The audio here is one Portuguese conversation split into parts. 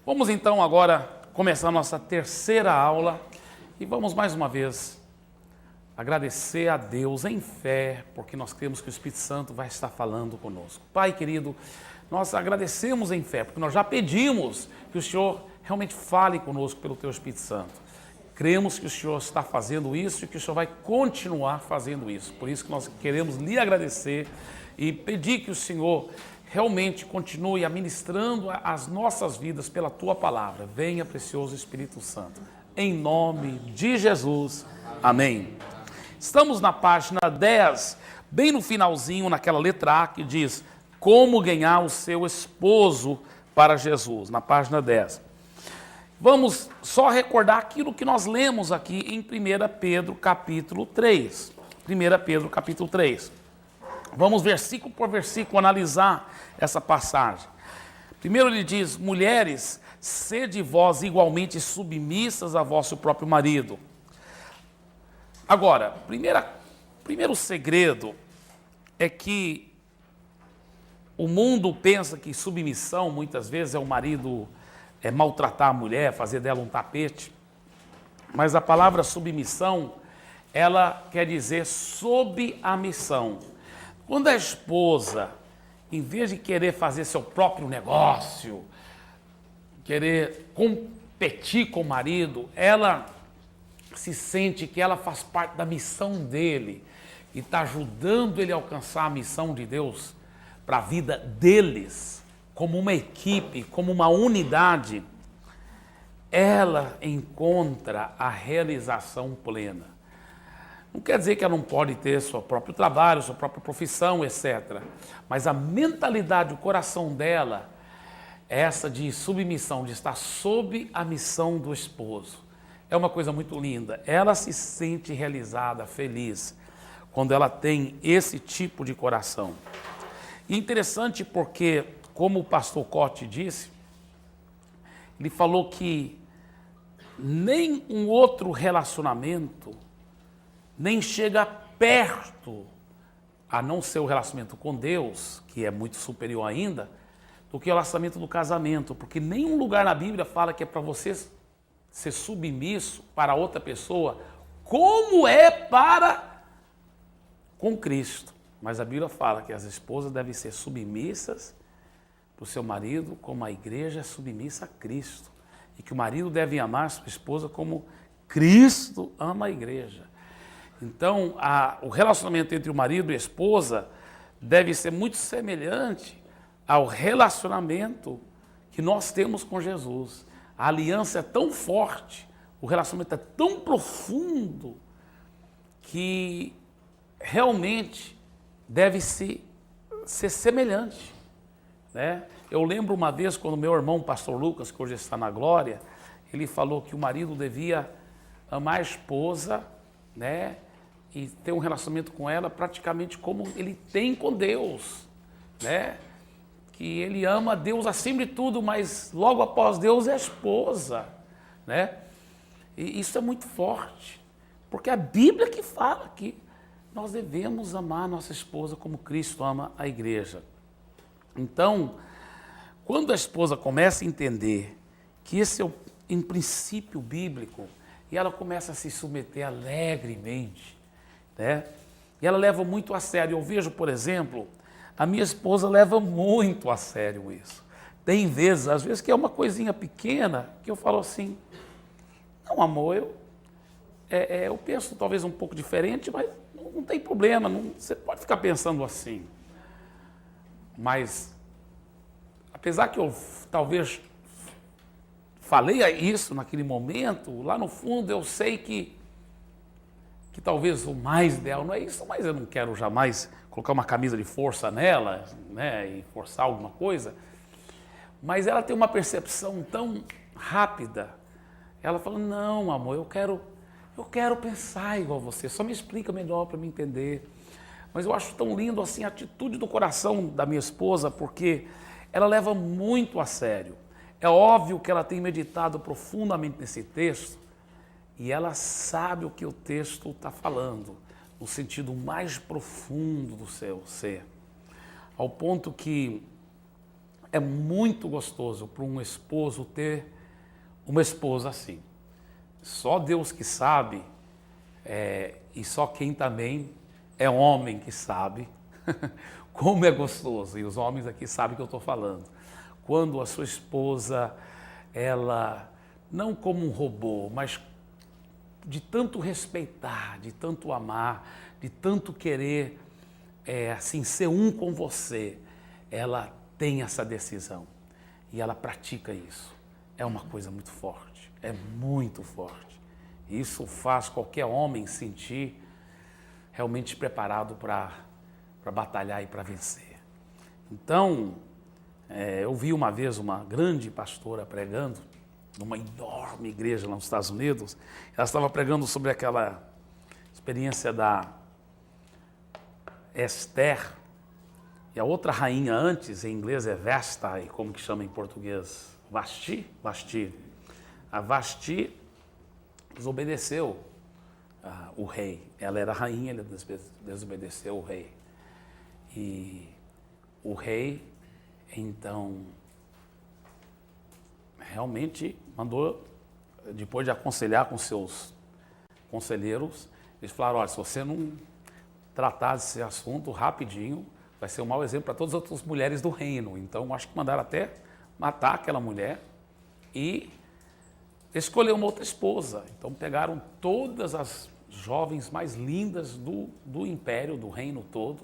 Vamos então agora começar a nossa terceira aula e vamos mais uma vez agradecer a Deus em fé, porque nós cremos que o Espírito Santo vai estar falando conosco. Pai querido, nós agradecemos em fé, porque nós já pedimos que o Senhor realmente fale conosco pelo Teu Espírito Santo. Cremos que o Senhor está fazendo isso e que o Senhor vai continuar fazendo isso. Por isso que nós queremos lhe agradecer e pedir que o Senhor realmente continue administrando as nossas vidas pela Tua palavra. Venha, precioso Espírito Santo. Em nome de Jesus. Amém. Estamos na página 10, bem no finalzinho, naquela letra A que diz como ganhar o seu esposo para Jesus, na página 10. Vamos só recordar aquilo que nós lemos aqui em 1 Pedro capítulo 3. 1 Pedro capítulo 3. Vamos versículo por versículo analisar essa passagem. Primeiro ele diz: mulheres, sede vós igualmente submissas a vosso próprio marido. Agora, primeiro segredo é que o mundo pensa que submissão muitas vezes é o marido maltratar a mulher, fazer dela um tapete. Mas a palavra submissão, ela quer dizer sob a missão. Quando a esposa, em vez de querer fazer seu próprio negócio, querer competir com o marido, ela se sente que ela faz parte da missão dele e está ajudando ele a alcançar a missão de Deus para a vida deles, como uma equipe, como uma unidade, ela encontra a realização plena. Não quer dizer que ela não pode ter seu próprio trabalho, sua própria profissão, etc. Mas a mentalidade, o coração dela é essa de submissão, de estar sob a missão do esposo. É uma coisa muito linda. Ela se sente realizada, feliz, quando ela tem esse tipo de coração. E interessante porque, como o pastor Cote disse, ele falou que nem um outro relacionamento nem chega perto, a não ser o relacionamento com Deus, que é muito superior ainda, do que o relacionamento do casamento, porque nenhum lugar na Bíblia fala que é para você ser submisso para outra pessoa, como é para com Cristo. Mas a Bíblia fala que as esposas devem ser submissas para o seu marido, como a igreja é submissa a Cristo, e que o marido deve amar a sua esposa como Cristo ama a igreja. Então, o relacionamento entre o marido e a esposa deve ser muito semelhante ao relacionamento que nós temos com Jesus. A aliança é tão forte, o relacionamento é tão profundo, que realmente deve ser semelhante, né? Eu lembro uma vez, quando meu irmão, pastor Lucas, que hoje está na glória, ele falou que o marido devia amar a esposa, né? E ter um relacionamento com ela praticamente como ele tem com Deus, né? Que ele ama Deus acima de tudo, mas logo após Deus é a esposa, né? E isso é muito forte, porque a Bíblia que fala que nós devemos amar a nossa esposa como Cristo ama a igreja. Então, quando a esposa começa a entender que esse é um princípio bíblico, e ela começa a se submeter alegremente, né? E ela leva muito a sério. Eu vejo, por exemplo, a minha esposa leva muito a sério isso. Tem vezes, às vezes, que é uma coisinha pequena, que eu falo assim, não, amor, eu penso talvez um pouco diferente, mas não tem problema, você pode ficar pensando assim. Mas, apesar que eu talvez falei isso naquele momento, lá no fundo eu sei que talvez o mais ideal não é isso, mas eu não quero jamais colocar uma camisa de força nela, né, e forçar alguma coisa. Mas ela tem uma percepção tão rápida. Ela fala, não, amor, eu quero pensar igual a você, só me explica melhor para me entender. Mas eu acho tão lindo assim a atitude do coração da minha esposa, porque ela leva muito a sério. É óbvio que ela tem meditado profundamente nesse texto, e ela sabe o que o texto está falando, no sentido mais profundo do seu ser. Ao ponto que é muito gostoso para um esposo ter uma esposa assim. Só Deus que sabe, e só quem também é homem que sabe como é gostoso. E os homens aqui sabem o que eu estou falando. Quando a sua esposa, ela, não como um robô, mas de tanto respeitar, de tanto amar, de tanto querer assim, ser um com você, ela tem essa decisão e ela pratica isso. É uma coisa muito forte, é muito forte. Isso faz qualquer homem sentir realmente preparado para batalhar e para vencer. Então, eu vi uma vez uma grande pastora pregando, numa enorme igreja lá nos Estados Unidos. Ela estava pregando sobre aquela experiência da Esther, e a outra rainha antes, em inglês é Vasthi, como que chama em português? Vasti? Vasti. A Vasti desobedeceu o rei. Ela era rainha, ela desobedeceu o rei. E o rei, então, realmente mandou, depois de aconselhar com seus conselheiros, eles falaram, olha, se você não tratar desse assunto rapidinho, vai ser um mau exemplo para todas as outras mulheres do reino. Então, acho que mandaram até matar aquela mulher e escolher uma outra esposa. Então, pegaram todas as jovens mais lindas do império, do reino todo,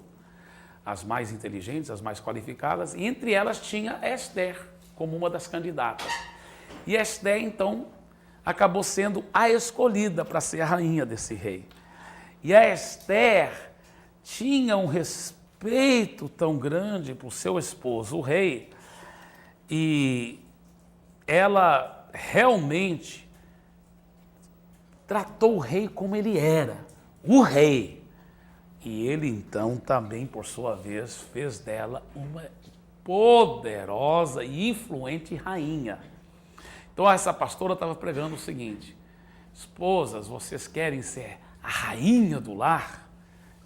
as mais inteligentes, as mais qualificadas, e entre elas tinha Esther como uma das candidatas. E Esther, então, acabou sendo a escolhida para ser a rainha desse rei. E a Esther tinha um respeito tão grande para o seu esposo, o rei, e ela realmente tratou o rei como ele era, o rei. E ele, então, também, por sua vez, fez dela uma poderosa e influente rainha. Então, essa pastora estava pregando o seguinte: esposas, vocês querem ser a rainha do lar?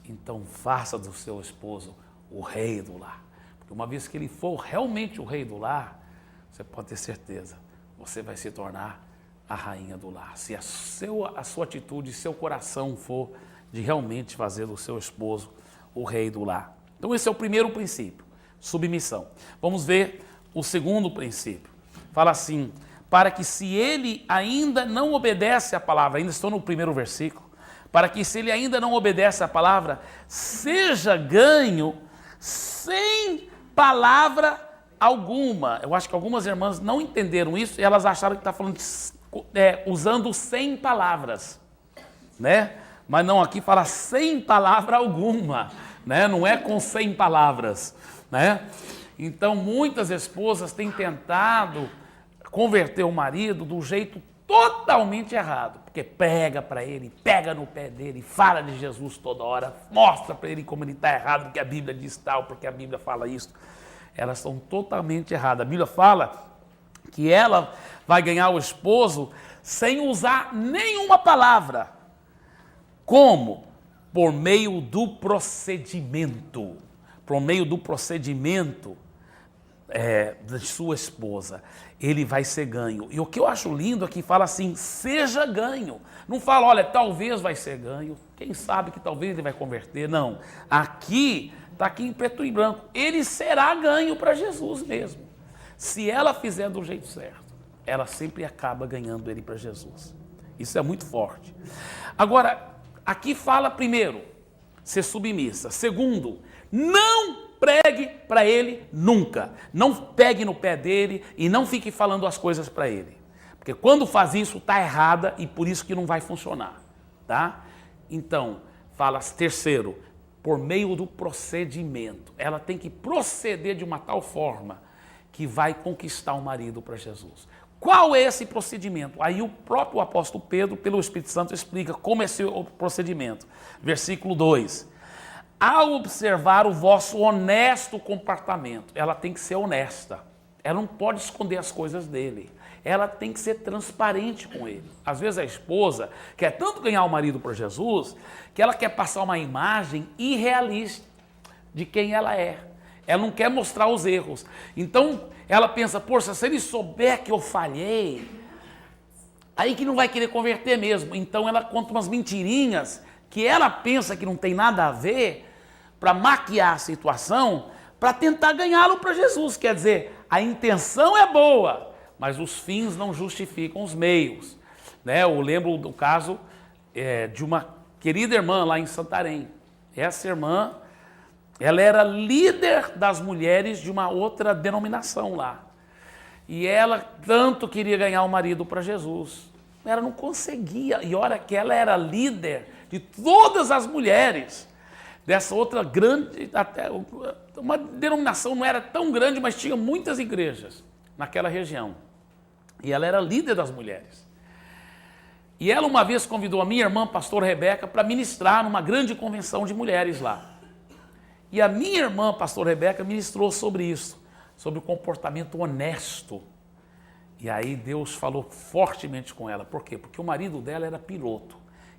Então, faça do seu esposo o rei do lar. Porque uma vez que ele for realmente o rei do lar, você pode ter certeza, você vai se tornar a rainha do lar. Se a sua atitude, seu coração for de realmente fazer do seu esposo o rei do lar. Então, esse é o primeiro princípio, submissão. Vamos ver o segundo princípio. Fala assim, para que se ele ainda não obedece à palavra, ainda estou no primeiro versículo, para que se ele ainda não obedece à palavra, seja ganho sem palavra alguma. Eu acho que algumas irmãs não entenderam isso e elas acharam que está falando usando 100 palavras, né? Mas não, aqui fala sem palavra alguma, né? Não é com 100 palavras, né? Então, muitas esposas têm tentado converter o marido do jeito totalmente errado, porque pega para ele, pega no pé dele, fala de Jesus toda hora, mostra para ele como ele está errado, porque a Bíblia diz tal, porque a Bíblia fala isso. Elas estão totalmente erradas. A Bíblia fala que ela vai ganhar o esposo sem usar nenhuma palavra. Como? Por meio do procedimento. Por meio do procedimento da sua esposa. Ele vai ser ganho. E o que eu acho lindo aqui fala assim, seja ganho. Não fala, olha, talvez vai ser ganho. Quem sabe que talvez ele vai converter. Não. Aqui, está aqui em preto e branco. Ele será ganho para Jesus mesmo. Se ela fizer do jeito certo, ela sempre acaba ganhando ele para Jesus. Isso é muito forte. Agora, aqui fala, primeiro, ser submissa. Segundo, não pregue para ele nunca. Não pegue no pé dele e não fique falando as coisas para ele. Porque quando faz isso, está errada e por isso que não vai funcionar. Tá? Então, fala, terceiro, por meio do procedimento. Ela tem que proceder de uma tal forma que vai conquistar o marido para Jesus. Qual é esse procedimento? Aí o próprio apóstolo Pedro, pelo Espírito Santo, explica como é esse procedimento. Versículo 2. Ao observar o vosso honesto comportamento, ela tem que ser honesta. Ela não pode esconder as coisas dele. Ela tem que ser transparente com ele. Às vezes a esposa quer tanto ganhar o marido para Jesus, que ela quer passar uma imagem irrealista de quem ela é. Ela não quer mostrar os erros. Então, ela pensa, poxa, se ele souber que eu falhei, aí que não vai querer converter mesmo. Então, ela conta umas mentirinhas que ela pensa que não tem nada a ver para maquiar a situação, para tentar ganhá-lo para Jesus. Quer dizer, a intenção é boa, mas os fins não justificam os meios. Né? Eu lembro do caso de uma querida irmã lá em Santarém. Essa irmã, ela era líder das mulheres de uma outra denominação lá. E ela tanto queria ganhar o marido para Jesus. Ela não conseguia. E olha que ela era líder de todas as mulheres dessa outra grande, até uma denominação não era tão grande, mas tinha muitas igrejas naquela região. E ela era líder das mulheres. E ela uma vez convidou a minha irmã, pastora Rebeca, para ministrar numa grande convenção de mulheres lá. E a minha irmã, pastora Rebeca, ministrou sobre isso, sobre o comportamento honesto. E aí Deus falou fortemente com ela. Por quê? Porque o marido dela era piloto.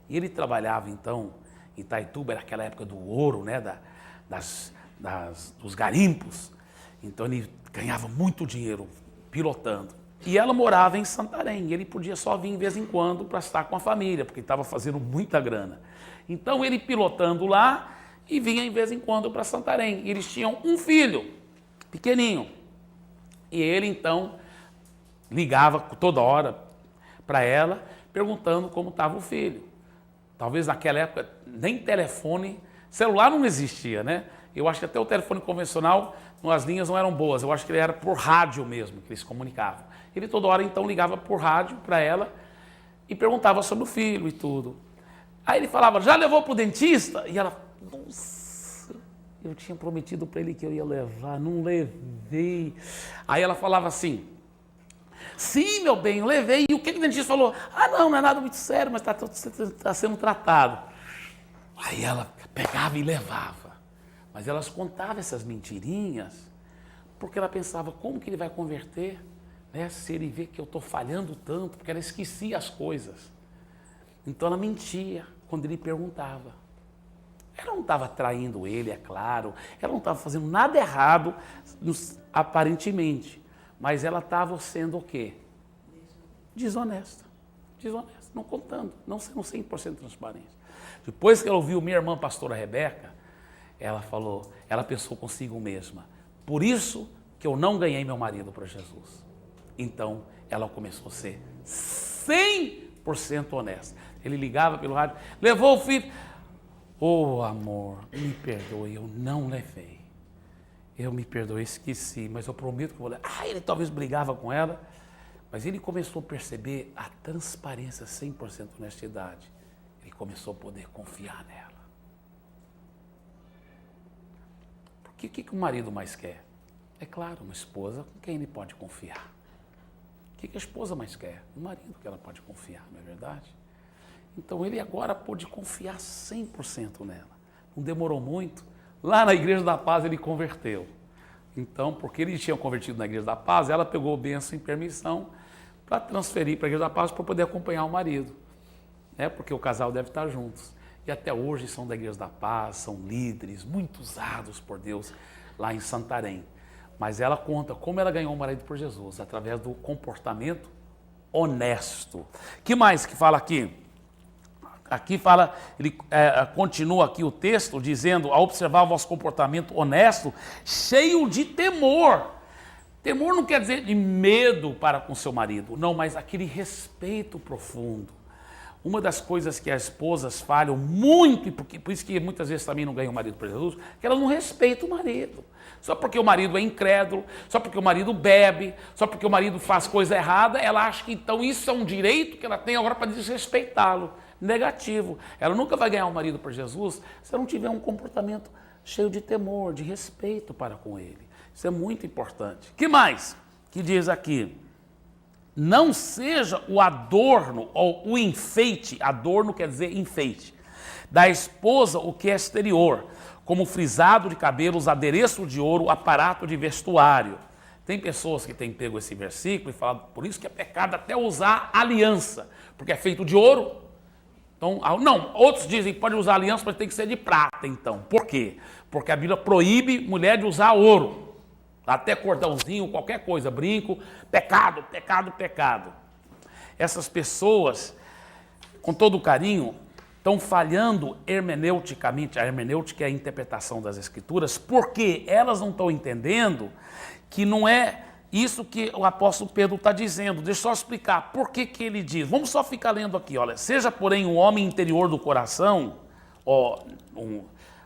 E ele trabalhava, então, em Itaituba, era aquela época do ouro, né, dos garimpos. Então ele ganhava muito dinheiro pilotando. E ela morava em Santarém. E ele podia só vir de vez em quando para estar com a família, porque estava fazendo muita grana. Então ele pilotando lá e vinha de vez em quando para Santarém. E eles tinham um filho, pequenininho. E ele, então, ligava toda hora para ela, perguntando como estava o filho. Talvez naquela época nem telefone, celular não existia, né? Eu acho que até o telefone convencional, as linhas não eram boas. Eu acho que ele era por rádio mesmo que eles se comunicavam. Ele toda hora então ligava por rádio para ela e perguntava sobre o filho e tudo. Aí ele falava, já levou para o dentista? E ela, nossa, eu tinha prometido para ele que eu ia levar, não levei. Aí ela falava assim, sim, meu bem, eu levei. E o que o dentista falou? Ah, não é nada muito sério, mas está sendo tratado. Aí ela pegava e levava. Mas elas contavam essas mentirinhas porque ela pensava, como que ele vai converter, né, se ele vê que eu estou falhando tanto, porque ela esquecia as coisas. Então ela mentia quando ele perguntava. Ela não estava traindo ele, é claro, ela não estava fazendo nada errado, aparentemente. Mas ela estava sendo o quê? Desonesta, não contando, não sendo 100% transparente. Depois que ela ouviu minha irmã, pastora Rebeca, ela falou, ela pensou consigo mesma, por isso que eu não ganhei meu marido para Jesus. Então, ela começou a ser 100% honesta. Ele ligava pelo rádio, levou o filho. Oh, amor, me perdoe, eu não levei. Eu me perdoei, esqueci, mas eu prometo que vou levar. Ah, ele talvez brigava com ela, mas ele começou a perceber a transparência, 100% honestidade. Ele começou a poder confiar nela. Porque o que o marido mais quer? É claro, uma esposa com quem ele pode confiar. O que a esposa mais quer? Um marido que ela pode confiar, não é verdade? Então ele agora pôde confiar 100% nela. Não demorou muito. Lá na Igreja da Paz ele converteu. Então, porque ele tinha convertido na Igreja da Paz, ela pegou bênção e permissão para transferir para a Igreja da Paz para poder acompanhar o marido. Né? Porque o casal deve estar juntos. E até hoje são da Igreja da Paz, são líderes, muito usados por Deus lá em Santarém. Mas ela conta como ela ganhou o marido por Jesus, através do comportamento honesto. Que mais que fala aqui? Aqui fala, ele continua aqui o texto dizendo, a observar o vosso comportamento honesto, cheio de temor. Temor não quer dizer de medo para com seu marido, não, mas aquele respeito profundo. Uma das coisas que as esposas falham muito, e por isso que muitas vezes também não ganham o marido para Jesus, é que elas não respeitam o marido. Só porque o marido é incrédulo, só porque o marido bebe, só porque o marido faz coisa errada, ela acha que então isso é um direito que ela tem agora para desrespeitá-lo. Negativo. Ela nunca vai ganhar um marido para Jesus se ela não tiver um comportamento cheio de temor, de respeito para com ele. Isso é muito importante. Que mais? Que diz aqui, não seja o adorno ou o enfeite, adorno quer dizer enfeite, da esposa o que é exterior, como frisado de cabelos, adereço de ouro, aparato de vestuário. Tem pessoas que têm pego esse versículo e falado, por isso que é pecado até usar aliança, porque é feito de ouro, Então, não, outros dizem que pode usar aliança, mas tem que ser de prata, então. Por quê? Porque a Bíblia proíbe mulher de usar ouro. Até cordãozinho, qualquer coisa, brinco, pecado, pecado, pecado. Essas pessoas, com todo carinho, estão falhando hermeneuticamente. A hermenêutica é a interpretação das Escrituras, porque elas não estão entendendo que não é isso que o apóstolo Pedro está dizendo. Deixa eu só explicar por que ele diz. Vamos só ficar lendo aqui, olha. Seja, porém, um homem interior do coração,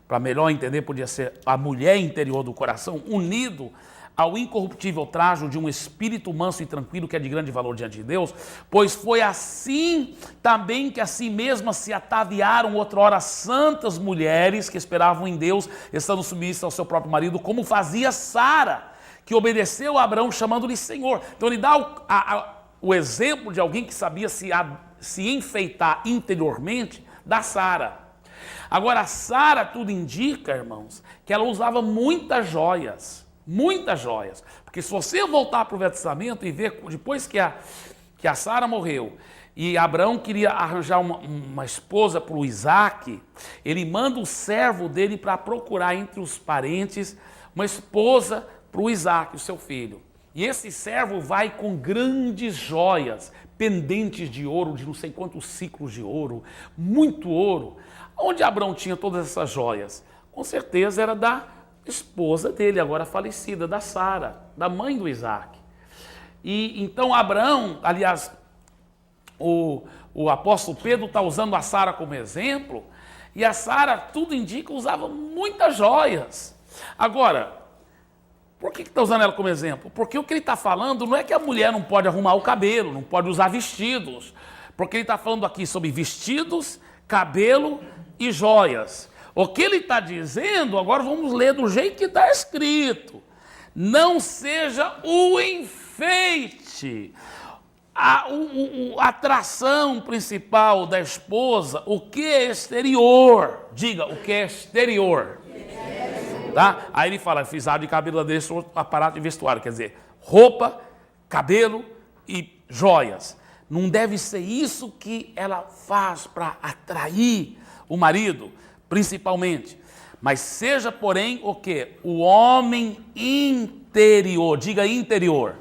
para melhor entender, podia ser a mulher interior do coração, unido ao incorruptível trajo de um espírito manso e tranquilo, que é de grande valor diante de Deus, pois foi assim também que assim mesmas se ataviaram outrora santas mulheres que esperavam em Deus, estando submissas ao seu próprio marido, como fazia Sara, que obedeceu a Abraão chamando-lhe Senhor. Então ele dá o exemplo de alguém que sabia se enfeitar interiormente, da Sara. Agora, a Sara, tudo indica, irmãos, que ela usava muitas joias, porque se você voltar para o Velho Testamento e ver, depois que a Sara morreu, e Abraão queria arranjar uma esposa para o Isaac, ele manda o servo dele para procurar entre os parentes uma esposa para o Isaac, o seu filho. E esse servo vai com grandes joias, pendentes de ouro, de não sei quantos ciclos de ouro, muito ouro. Onde Abraão tinha todas essas joias? Com certeza era da esposa dele, agora falecida, da Sara, da mãe do Isaac. E então Abraão, aliás, o apóstolo Pedro está usando a Sara como exemplo, e a Sara, tudo indica, usava muitas joias. Agora, por que está usando ela como exemplo? Porque o que ele está falando não é que a mulher não pode arrumar o cabelo, não pode usar vestidos, porque ele está falando aqui sobre vestidos, cabelo e joias. O que ele está dizendo, agora vamos ler do jeito que está escrito. Não seja o enfeite, a atração principal da esposa, o que é exterior. Diga, o que é exterior. Tá? Aí ele fala, fiz de cabelo dele, aparato de vestuário, quer dizer, roupa, cabelo e joias. Não deve ser isso que ela faz para atrair o marido, principalmente. Mas seja, porém, o quê? O homem interior, diga interior,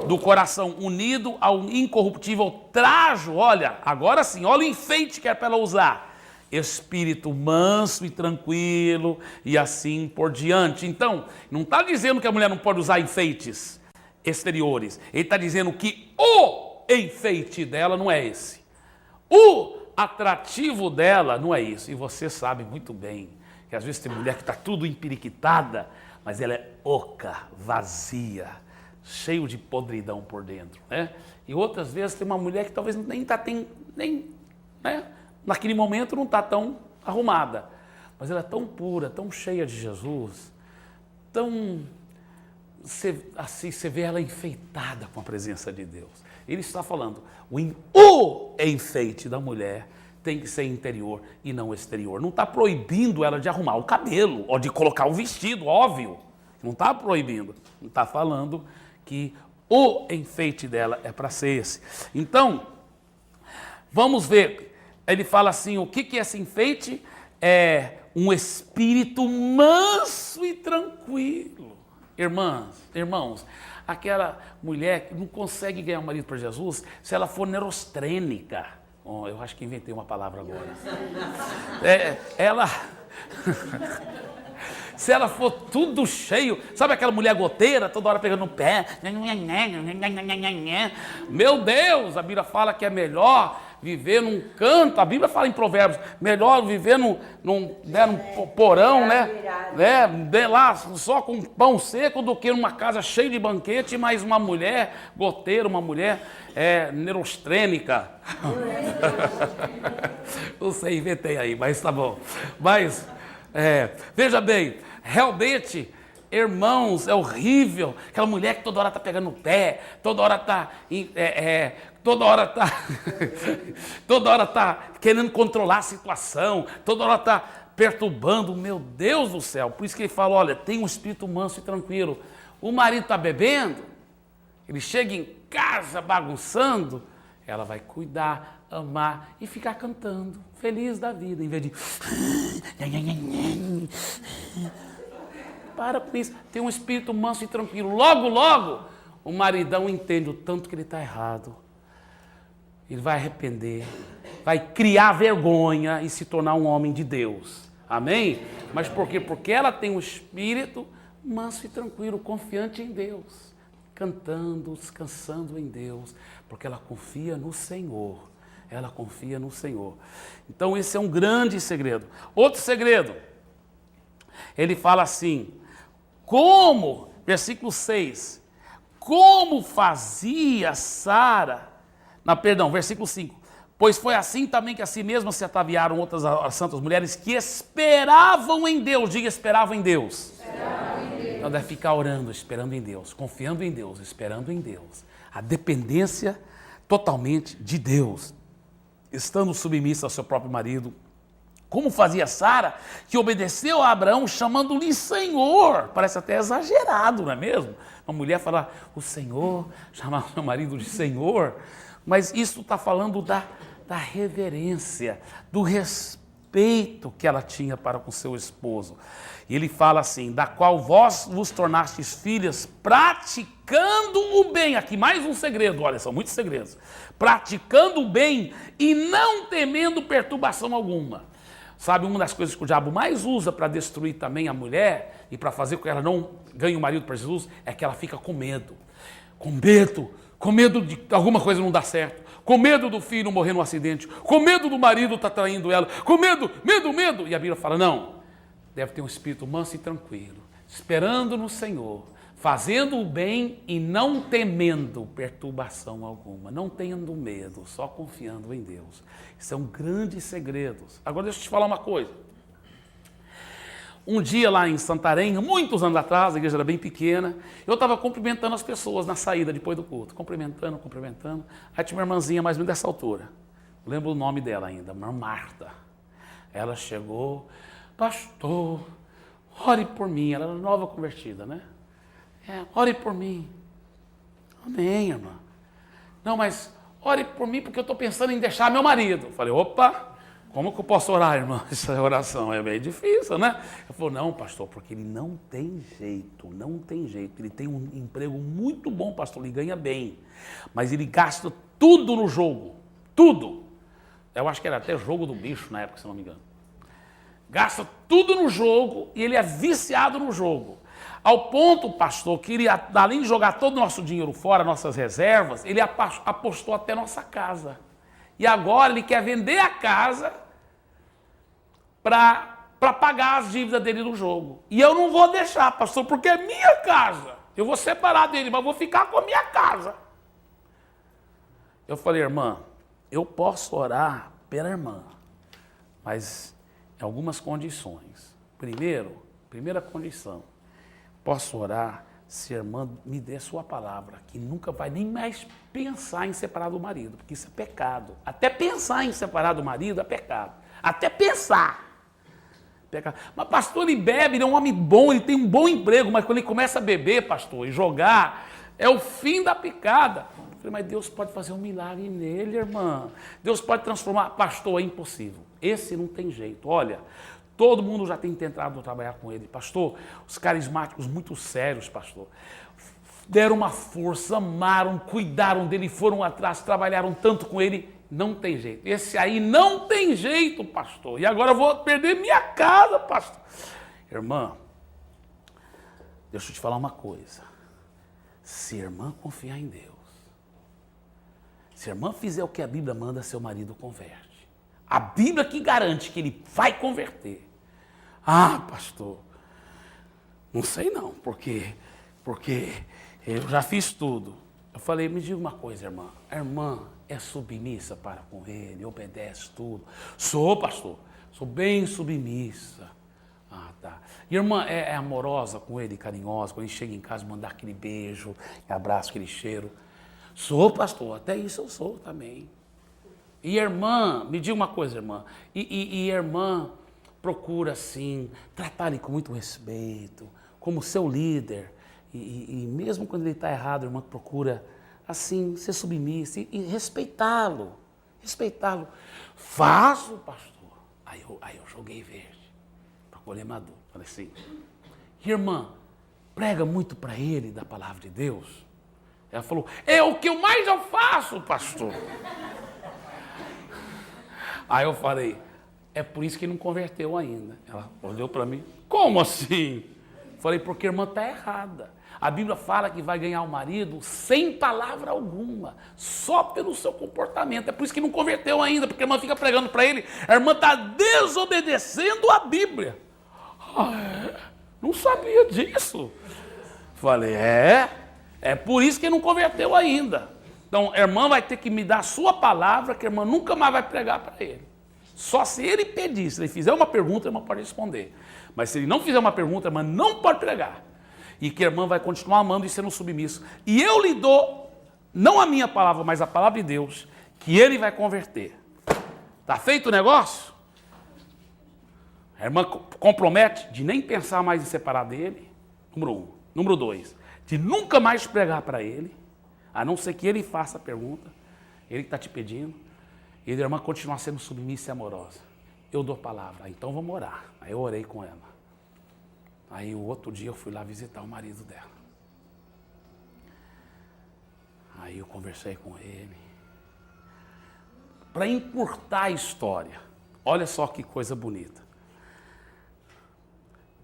do coração unido ao incorruptível trajo, olha, agora sim, olha o enfeite que é para ela usar. Espírito manso e tranquilo e assim por diante. Então, não está dizendo que a mulher não pode usar enfeites exteriores. Ele está dizendo que o enfeite dela não é esse. O atrativo dela não é isso. E você sabe muito bem que às vezes tem mulher que está tudo empiriquitada, mas ela é oca, vazia, cheio de podridão por dentro, né? E outras vezes tem uma mulher que talvez nem né? Naquele momento não está tão arrumada, mas ela é tão pura, tão cheia de Jesus, assim, você vê ela enfeitada com a presença de Deus. Ele está falando, o enfeite da mulher tem que ser interior e não exterior. Não está proibindo ela de arrumar o cabelo ou de colocar o vestido, óbvio. Não está proibindo. Não está falando que o enfeite dela é para ser esse. Então, vamos ver. Ele fala assim, o que é esse enfeite? É um espírito manso e tranquilo. Irmãos, aquela mulher que não consegue ganhar um marido para Jesus, se ela for neurostênica, eu acho que inventei uma palavra agora. Se ela for tudo cheio, sabe aquela mulher goteira, toda hora pegando no pé, meu Deus, a Bíblia fala que é melhor viver num canto, a Bíblia fala em Provérbios, melhor viver num porão, né, lá só com pão seco, do que numa casa cheia de banquete, mas uma mulher goteira, uma mulher neurostênica. Não sei, inventei aí, mas tá bom. Mas, veja bem, realmente, irmãos, é horrível, aquela mulher que toda hora está pegando no pé, toda hora está querendo controlar a situação, toda hora está perturbando, meu Deus do céu. Por isso que ele fala, olha, tem um espírito manso e tranquilo. O marido está bebendo, ele chega em casa bagunçando, ela vai cuidar, amar e ficar cantando, feliz da vida, em vez de... Para com isso, tem um espírito manso e tranquilo. Logo, logo, o maridão entende o tanto que ele está errado. Ele vai arrepender, vai criar vergonha e se tornar um homem de Deus. Amém? Mas por quê? Porque ela tem um espírito manso e tranquilo, confiante em Deus, cantando, descansando em Deus, porque ela confia no Senhor. Ela confia no Senhor. Então esse é um grande segredo. Outro segredo, ele fala assim, como, versículo 6, como fazia Sara, versículo 5, pois foi assim também que a si mesmas se ataviaram outras as santas mulheres que esperavam em Deus. Diga, esperavam em Deus. Então deve ficar orando, esperando em Deus, confiando em Deus, esperando em Deus. A dependência totalmente de Deus, estando submissa ao seu próprio marido, como fazia Sara, que obedeceu a Abraão, chamando-lhe Senhor. Parece até exagerado, não é mesmo? Uma mulher falar, o Senhor, chamar o marido de Senhor. Mas isso está falando da reverência, do respeito que ela tinha para com seu esposo. E ele fala assim, da qual vós vos tornastes filhas, praticando o bem. Aqui mais um segredo, olha, são muitos segredos. Praticando o bem e não temendo perturbação alguma. Sabe, uma das coisas que o diabo mais usa para destruir também a mulher e para fazer com que ela não ganhe o marido para Jesus, é que ela fica com medo. Com medo de alguma coisa não dar certo, com medo do filho morrer num acidente, com medo do marido estar traindo ela, com medo. E a Bíblia fala, não, deve ter um espírito manso e tranquilo, esperando no Senhor, fazendo o bem e não temendo perturbação alguma, não tendo medo, só confiando em Deus. Isso é um grande segredo. Agora deixa eu te falar uma coisa. Um dia lá em Santarém, muitos anos atrás, a igreja era bem pequena, eu estava cumprimentando as pessoas na saída depois do culto, cumprimentando. Aí tinha uma irmãzinha mais ou menos dessa altura, lembro o nome dela ainda, irmã Marta. Ela chegou, pastor, ore por mim, ela era nova convertida, né? Ore por mim. Amém, irmã. Não, mas ore por mim porque eu estou pensando em deixar meu marido. Eu falei, opa, como que eu posso orar, irmã? Essa oração é bem difícil, né? Eu falei, não, pastor, porque ele não tem jeito. Ele tem um emprego muito bom, pastor, ele ganha bem. Mas ele gasta tudo no jogo, tudo. Eu acho que era até jogo do bicho na época, se não me engano. Gasta tudo no jogo e ele é viciado no jogo. Ao ponto, pastor, que ele, além de jogar todo o nosso dinheiro fora, nossas reservas, ele apostou até nossa casa. E agora ele quer vender a casa para pagar as dívidas dele no jogo. E eu não vou deixar, pastor, porque é minha casa. Eu vou separar dele, mas vou ficar com a minha casa. Eu falei, irmã, eu posso orar pela irmã, mas em algumas condições. Primeira condição, posso orar se a irmã me der sua palavra, que nunca vai nem mais pensar em separar do marido, porque isso é pecado. Até pensar em separar do marido é pecado. Até pensar. Pecado. Mas pastor, ele bebe, ele é um homem bom, ele tem um bom emprego, mas quando ele começa a beber, pastor, e jogar, é o fim da picada. Eu falei, mas Deus pode fazer um milagre nele, irmã. Deus pode transformar. Pastor, é impossível. Esse não tem jeito. Olha, todo mundo já tem tentado trabalhar com ele. Pastor, os carismáticos muito sérios, pastor, deram uma força, amaram, cuidaram dele, foram atrás, trabalharam tanto com ele. Não tem jeito. Esse aí não tem jeito, pastor. E agora eu vou perder minha casa, pastor. Irmã, deixa eu te falar uma coisa. Se a irmã confiar em Deus, se a irmã fizer o que a Bíblia manda, seu marido converte. A Bíblia que garante que ele vai converter. Ah, pastor, não sei não, porque eu já fiz tudo. Eu falei, me diga uma coisa, irmã. A irmã é submissa para com ele, obedece tudo. Sou, pastor, sou bem submissa. Ah, tá. E a irmã é amorosa com ele, carinhosa, quando ele chega em casa, mandar aquele beijo, abraço, aquele cheiro. Sou, pastor, até isso eu sou também. E a irmã, me diga uma coisa, irmã, e a irmã procura, assim, tratar ele com muito respeito, como seu líder, e mesmo quando ele está errado, a irmã procura assim, ser submissa e respeitá-lo. Respeitá-lo. Faço, pastor. Aí eu joguei verde. Para colher maduro. Falei assim, irmã, prega muito para ele da palavra de Deus? Ela falou, é o que mais eu faço, pastor. Aí eu falei, é por isso que não converteu ainda. Ela olhou para mim, como assim? Falei, porque a irmã está errada. A Bíblia fala que vai ganhar o marido sem palavra alguma, só pelo seu comportamento. É por isso que não converteu ainda, porque a irmã fica pregando para ele, a irmã está desobedecendo a Bíblia. Não sabia disso. Falei, é por isso que não converteu ainda. Então, a irmã vai ter que me dar a sua palavra, que a irmã nunca mais vai pregar para ele. Só se ele pedir, se ele fizer uma pergunta, a irmã pode responder. Mas se ele não fizer uma pergunta, a irmã não pode pregar. E que a irmã vai continuar amando e sendo submisso. E eu lhe dou, não a minha palavra, mas a palavra de Deus, que ele vai converter. Está feito o negócio? A irmã compromete de nem pensar mais em separar dele, número 1. Número 2, de nunca mais pregar para ele, a não ser que ele faça a pergunta, ele que está te pedindo, e a irmã continuar sendo submissa e amorosa. Eu dou a palavra, então vamos orar. Aí eu orei com ela. Aí o outro dia eu fui lá visitar o marido dela. Aí eu conversei com ele. Para encurtar a história, olha só que coisa bonita.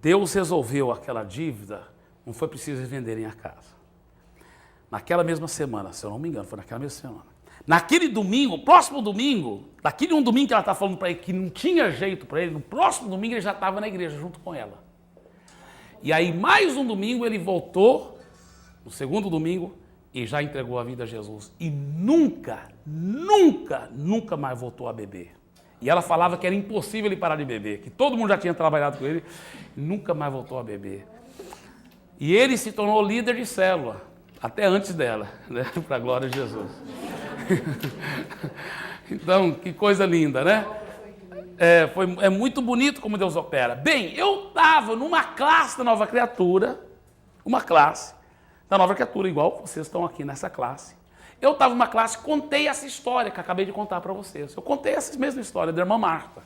Deus resolveu aquela dívida, não foi preciso venderem a casa. Naquela mesma semana, se eu não me engano, foi naquela mesma semana. Naquele domingo, próximo domingo, daquele um domingo que ela está falando para ele que não tinha jeito para ele, no próximo domingo ele já estava na igreja junto com ela. E aí, mais um domingo, ele voltou, no segundo domingo, e já entregou a vida a Jesus. E nunca mais voltou a beber. E ela falava que era impossível ele parar de beber, que todo mundo já tinha trabalhado com ele, nunca mais voltou a beber. E ele se tornou líder de célula, até antes dela, né? Para a glória de Jesus. Então, que coisa linda, né? É muito bonito como Deus opera. Bem, eu estava numa classe da Nova Criatura, uma classe da Nova Criatura, igual vocês estão aqui nessa classe. Eu estava numa classe, contei essa história que acabei de contar para vocês. Eu contei essa mesma história da irmã Marta.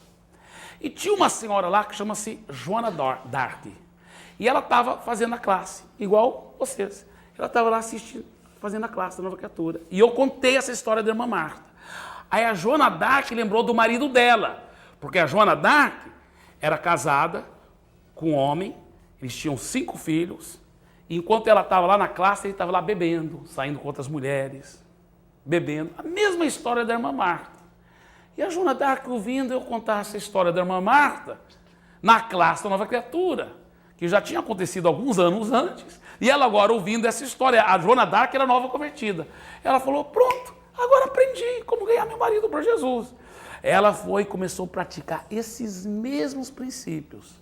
E tinha uma senhora lá que chama-se Joana Dark. E ela estava fazendo a classe, igual vocês. Ela estava lá assistindo, fazendo a classe da Nova Criatura. E eu contei essa história da irmã Marta. Aí a Joana Dark lembrou do marido dela. Porque a Joana Dark era casada com um homem, eles tinham 5 filhos, e enquanto ela estava lá na classe, ele estava lá bebendo, saindo com outras mulheres, bebendo. A mesma história da irmã Marta. E a Joana Dark ouvindo eu contar essa história da irmã Marta na classe da Nova Criatura, que já tinha acontecido alguns anos antes, e ela agora ouvindo essa história, a Joana Dark era nova convertida. Ela falou, pronto, agora aprendi como ganhar meu marido para Jesus. Ela foi e começou a praticar esses mesmos princípios.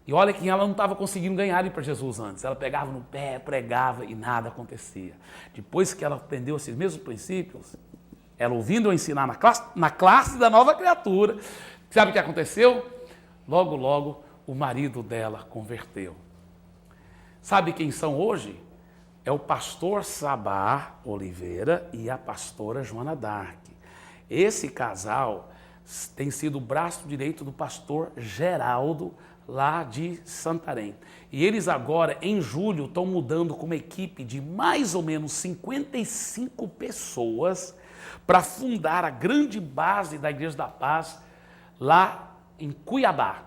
E olha que ela não estava conseguindo ganhar ele para Jesus antes. Ela pegava no pé, pregava e nada acontecia. Depois que ela aprendeu esses mesmos princípios, ela ouvindo eu ensinar na classe da Nova Criatura, sabe o que aconteceu? Logo, logo, o marido dela converteu. Sabe quem são hoje? É o pastor Sabá Oliveira e a pastora Joana Dark. Esse casal tem sido o braço direito do pastor Geraldo, lá de Santarém. E eles agora, em julho, estão mudando com uma equipe de mais ou menos 55 pessoas para fundar a grande base da Igreja da Paz lá em Cuiabá,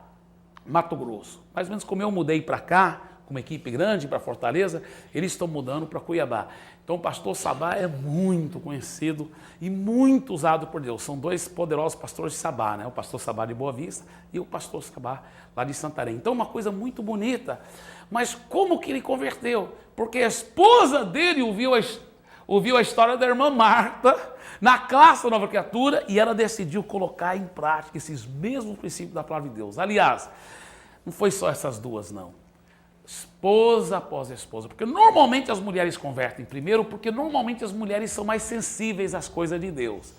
Mato Grosso. Mais ou menos como eu mudei para cá, com uma equipe grande para Fortaleza, eles estão mudando para Cuiabá. Então o pastor Sabá é muito conhecido e muito usado por Deus. São 2 poderosos pastores de Sabá, né? O pastor Sabá de Boa Vista e o pastor Sabá lá de Santarém. Então uma coisa muito bonita. Mas como que ele converteu? Porque a esposa dele ouviu a história da irmã Marta na classe da Nova Criatura e ela decidiu colocar em prática esses mesmos princípios da palavra de Deus. Aliás, não foi só essas 2, não. Esposa após esposa, porque normalmente as mulheres convertem primeiro, porque normalmente as mulheres são mais sensíveis às coisas de Deus.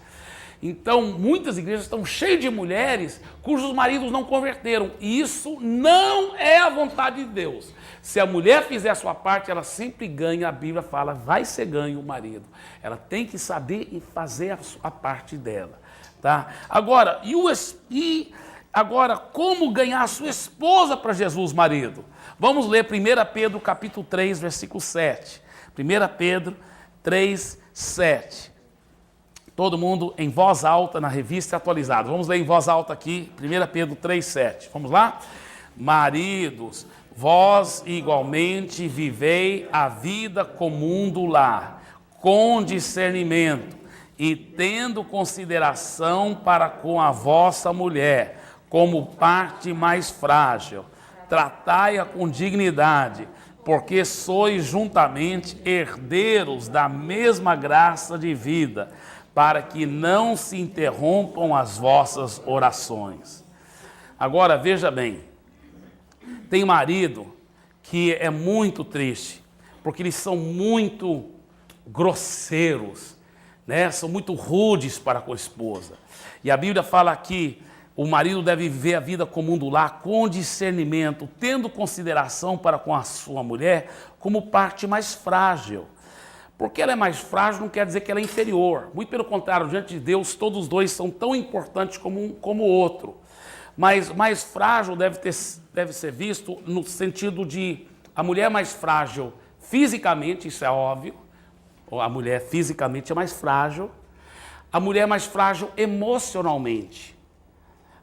Então, muitas igrejas estão cheias de mulheres cujos maridos não converteram. E isso não é a vontade de Deus. Se a mulher fizer a sua parte, ela sempre ganha. A Bíblia fala, vai ser ganho o marido. Ela tem que saber e fazer a parte dela. Tá? Agora, como ganhar a sua esposa para Jesus, marido? Vamos ler 1 Pedro capítulo 3, versículo 7. 1 Pedro 3, 7. Todo mundo em voz alta na revista atualizada. Vamos ler em voz alta aqui, 1 Pedro 3, 7. Vamos lá? Maridos, vós igualmente vivei a vida comum do lar, com discernimento, e tendo consideração para com a vossa mulher, como parte mais frágil. Tratai-a com dignidade, porque sois juntamente herdeiros da mesma graça de vida, para que não se interrompam as vossas orações. Agora, veja bem, tem marido que é muito triste, porque eles são muito grosseiros, né? São muito rudes para com a esposa. E a Bíblia fala que o marido deve viver a vida comum do lar com discernimento, tendo consideração para com a sua mulher como parte mais frágil. Porque ela é mais frágil não quer dizer que ela é inferior. Muito pelo contrário, diante de Deus, todos os dois são tão importantes como o outro. Mas mais frágil deve ser visto no sentido de a mulher mais frágil fisicamente, isso é óbvio. A mulher fisicamente é mais frágil. A mulher é mais frágil emocionalmente.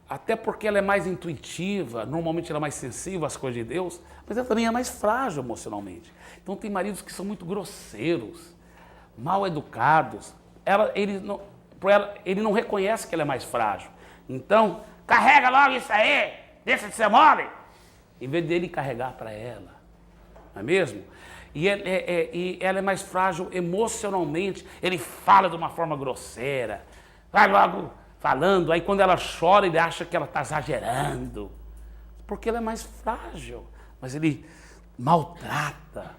Até porque ela é mais intuitiva, normalmente ela é mais sensível às coisas de Deus, mas ela também é mais frágil emocionalmente. Então tem maridos que são muito grosseiros, mal educados. Ele não reconhece que ela é mais frágil. Então, carrega logo isso aí, deixa de ser mole. Em vez dele carregar para ela, não é mesmo? E ela é mais frágil emocionalmente, ele fala de uma forma grosseira, vai logo falando, aí quando ela chora ele acha que ela está exagerando, porque ela é mais frágil, mas ele maltrata.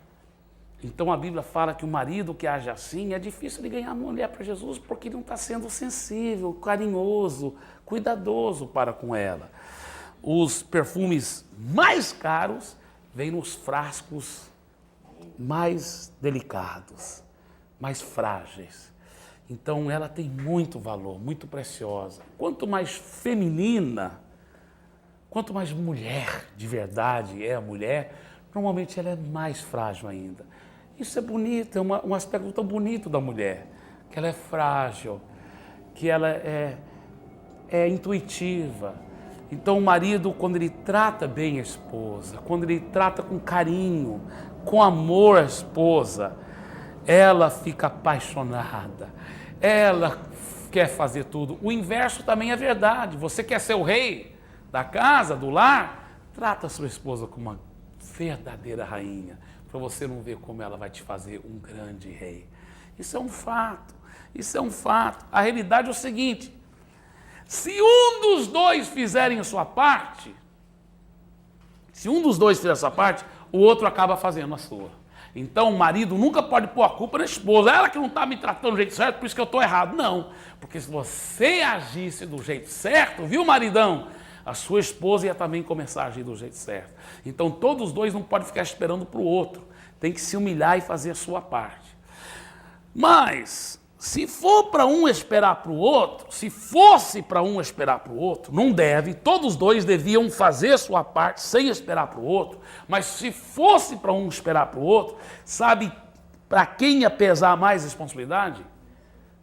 Então a Bíblia fala que o marido que age assim, é difícil de ganhar a mulher para Jesus, porque ele não está sendo sensível, carinhoso, cuidadoso para com ela. Os perfumes mais caros vêm nos frascos mais delicados, mais frágeis. Então ela tem muito valor, muito preciosa. Quanto mais feminina, quanto mais mulher de verdade é a mulher, normalmente ela é mais frágil ainda. Isso é bonito, é um aspecto tão bonito da mulher, que ela é frágil, que ela é intuitiva. Então o marido, quando ele trata bem a esposa, quando ele trata com carinho, com amor a esposa, ela fica apaixonada, ela quer fazer tudo. O inverso também é verdade. Você quer ser o rei da casa, do lar? Trata a sua esposa como uma verdadeira rainha, para você não ver como ela vai te fazer um grande rei. Isso é um fato, isso é um fato. A realidade é o seguinte, se um dos dois fizerem a sua parte, o outro acaba fazendo a sua. Então o marido nunca pode pôr a culpa na esposa. Ela que não está me tratando do jeito certo, por isso que eu estou errado. Não, porque se você agisse do jeito certo, viu, maridão? A sua esposa ia também começar a agir do jeito certo. Então todos os dois não podem ficar esperando para o outro. Tem que se humilhar e fazer a sua parte. Mas, se for para um esperar para o outro, se fosse para um esperar para o outro, não deve, todos os dois deviam fazer a sua parte sem esperar para o outro, mas se fosse para um esperar para o outro, sabe para quem ia pesar mais responsabilidade?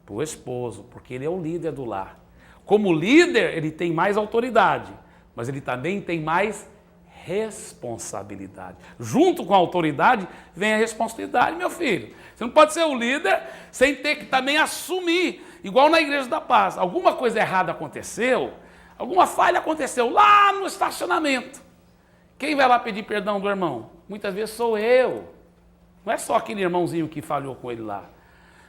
Para o esposo, porque ele é o líder do lar. Como líder, ele tem mais autoridade, mas ele também tem mais responsabilidade. Junto com a autoridade vem a responsabilidade, meu filho. Você não pode ser o líder sem ter que também assumir. Igual na Igreja da Paz. Alguma coisa errada aconteceu, alguma falha aconteceu lá no estacionamento. Quem vai lá pedir perdão do irmão? Muitas vezes sou eu. Não é só aquele irmãozinho que falhou com ele lá.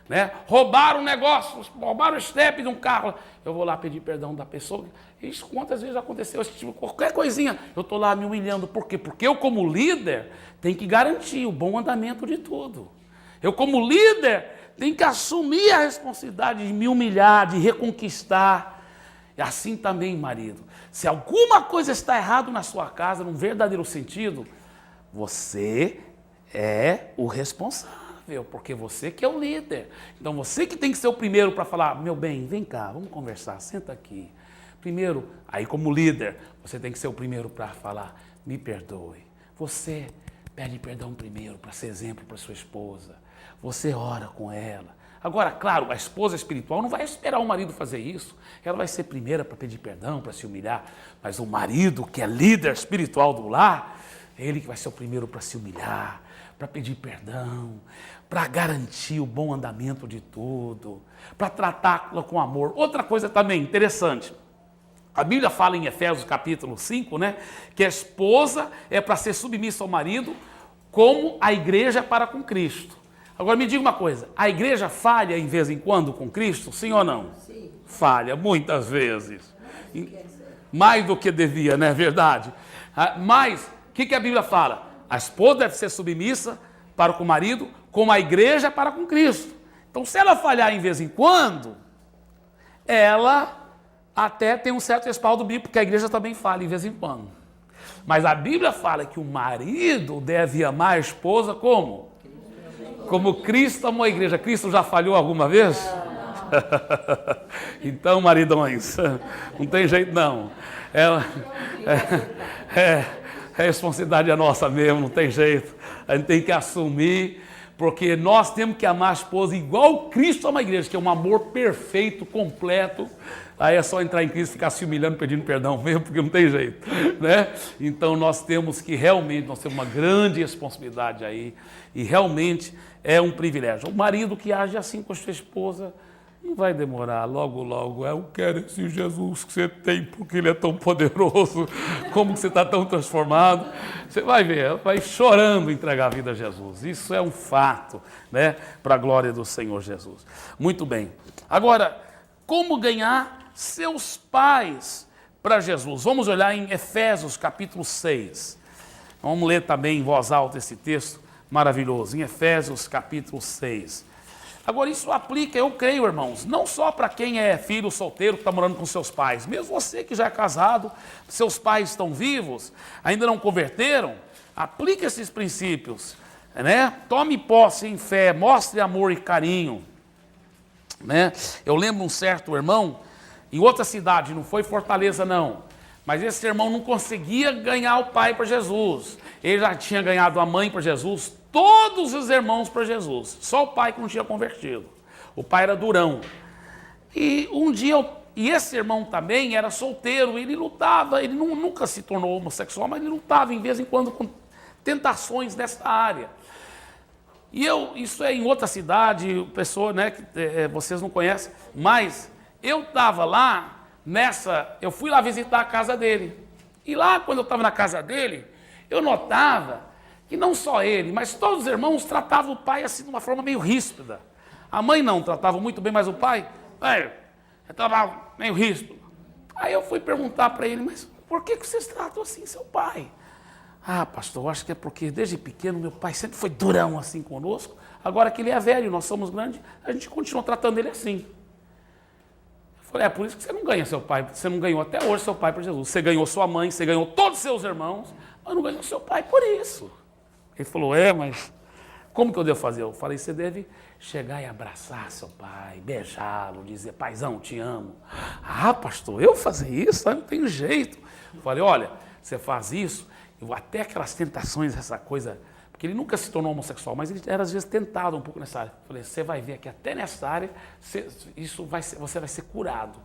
Né? Roubaram um negócio, roubaram o step de um carro. Eu vou lá pedir perdão da pessoa. Isso quantas vezes aconteceu? Tipo, qualquer coisinha, eu estou lá me humilhando. Por quê? Porque eu, como líder, tenho que garantir o bom andamento de tudo. Eu, como líder, tenho que assumir a responsabilidade de me humilhar, de reconquistar. E assim também, marido. Se alguma coisa está errada na sua casa, num verdadeiro sentido, você é o responsável, porque você que é o líder. Então você que tem que ser o primeiro para falar, meu bem, vem cá, vamos conversar, senta aqui. Primeiro, aí como líder, você tem que ser o primeiro para falar, me perdoe. Você pede perdão primeiro para ser exemplo para sua esposa. Você ora com ela. Agora, claro, a esposa espiritual não vai esperar o marido fazer isso. Ela vai ser primeira para pedir perdão, para se humilhar. Mas o marido, que é líder espiritual do lar, é ele que vai ser o primeiro para se humilhar, para pedir perdão, para garantir o bom andamento de tudo, para tratá-la com amor. Outra coisa também interessante. A Bíblia fala em Efésios capítulo 5, né, que a esposa é para ser submissa ao marido, como a igreja é para com Cristo. Agora me diga uma coisa, a igreja falha em vez em quando com Cristo, sim ou não? Sim. Falha, muitas vezes. Mais do que devia, não é verdade? Mas, o que a Bíblia fala? A esposa deve ser submissa para com o marido, como a igreja é para com Cristo. Então, se ela falhar em vez em quando, ela até tem um certo respaldo bíblico, porque a igreja também falha em vez em quando. Mas a Bíblia fala que o marido deve amar a esposa como? Como Cristo amou a igreja. Cristo já falhou alguma vez? Então, maridões, não tem jeito não. A responsabilidade é nossa mesmo, não tem jeito. A gente tem que assumir, porque nós temos que amar a esposa igual Cristo ama a igreja, que é um amor perfeito, completo. Aí é só entrar em Cristo e ficar se humilhando, pedindo perdão mesmo, porque não tem jeito, né? Então nós temos que realmente, nós temos uma grande responsabilidade aí, e realmente é um privilégio. O marido que age assim com a sua esposa, não vai demorar, logo, logo, eu quero esse Jesus que você tem, porque ele é tão poderoso, como que você está tão transformado. Você vai ver, ela vai chorando entregar a vida a Jesus. Isso é um fato, né? Para a glória do Senhor Jesus. Muito bem. Agora, como ganhar seus pais para Jesus? Vamos olhar em Efésios capítulo 6. Vamos ler também em voz alta esse texto maravilhoso, em Efésios capítulo 6. Agora isso aplica, eu creio, irmãos, não só para quem é filho solteiro que está morando com seus pais, mesmo você que já é casado, seus pais estão vivos, ainda não converteram, aplique esses princípios, né? Tome posse em fé, mostre amor e carinho, né? Eu lembro um certo irmão, em outra cidade, não foi Fortaleza não, mas esse irmão não conseguia ganhar o pai para Jesus, ele já tinha ganhado a mãe para Jesus, todos os irmãos para Jesus, só o pai que não tinha convertido. O pai era durão. E um dia, e esse irmão também era solteiro, ele lutava, ele nunca se tornou homossexual, mas ele lutava em vez em quando com tentações nessa área. E isso é em outra cidade, pessoa, né, que vocês não conhecem, mas eu estava lá, eu fui lá visitar a casa dele. E lá, quando eu estava na casa dele, eu notava que não só ele, mas todos os irmãos tratavam o pai assim de uma forma meio ríspida. A mãe não, tratava muito bem, mas o pai, estava meio ríspido. Aí eu fui perguntar para ele, mas por que vocês tratam assim seu pai? Ah, pastor, eu acho que é porque desde pequeno meu pai sempre foi durão assim conosco, agora que ele é velho, nós somos grandes, a gente continua tratando ele assim. Eu falei, é por isso que você não ganha seu pai, você não ganhou até hoje seu pai para Jesus. Você ganhou sua mãe, você ganhou todos os seus irmãos, mas não ganhou seu pai por isso. Ele falou, mas como que eu devo fazer? Eu falei, você deve chegar e abraçar seu pai, beijá-lo, dizer, paizão, te amo. Ah, pastor, eu fazer isso? Não tem jeito. Eu falei, olha, você faz isso, até aquelas tentações, essa coisa, porque ele nunca se tornou homossexual, mas ele era às vezes tentado um pouco nessa área. Eu falei, você vai ver que até nessa área, você vai ser curado.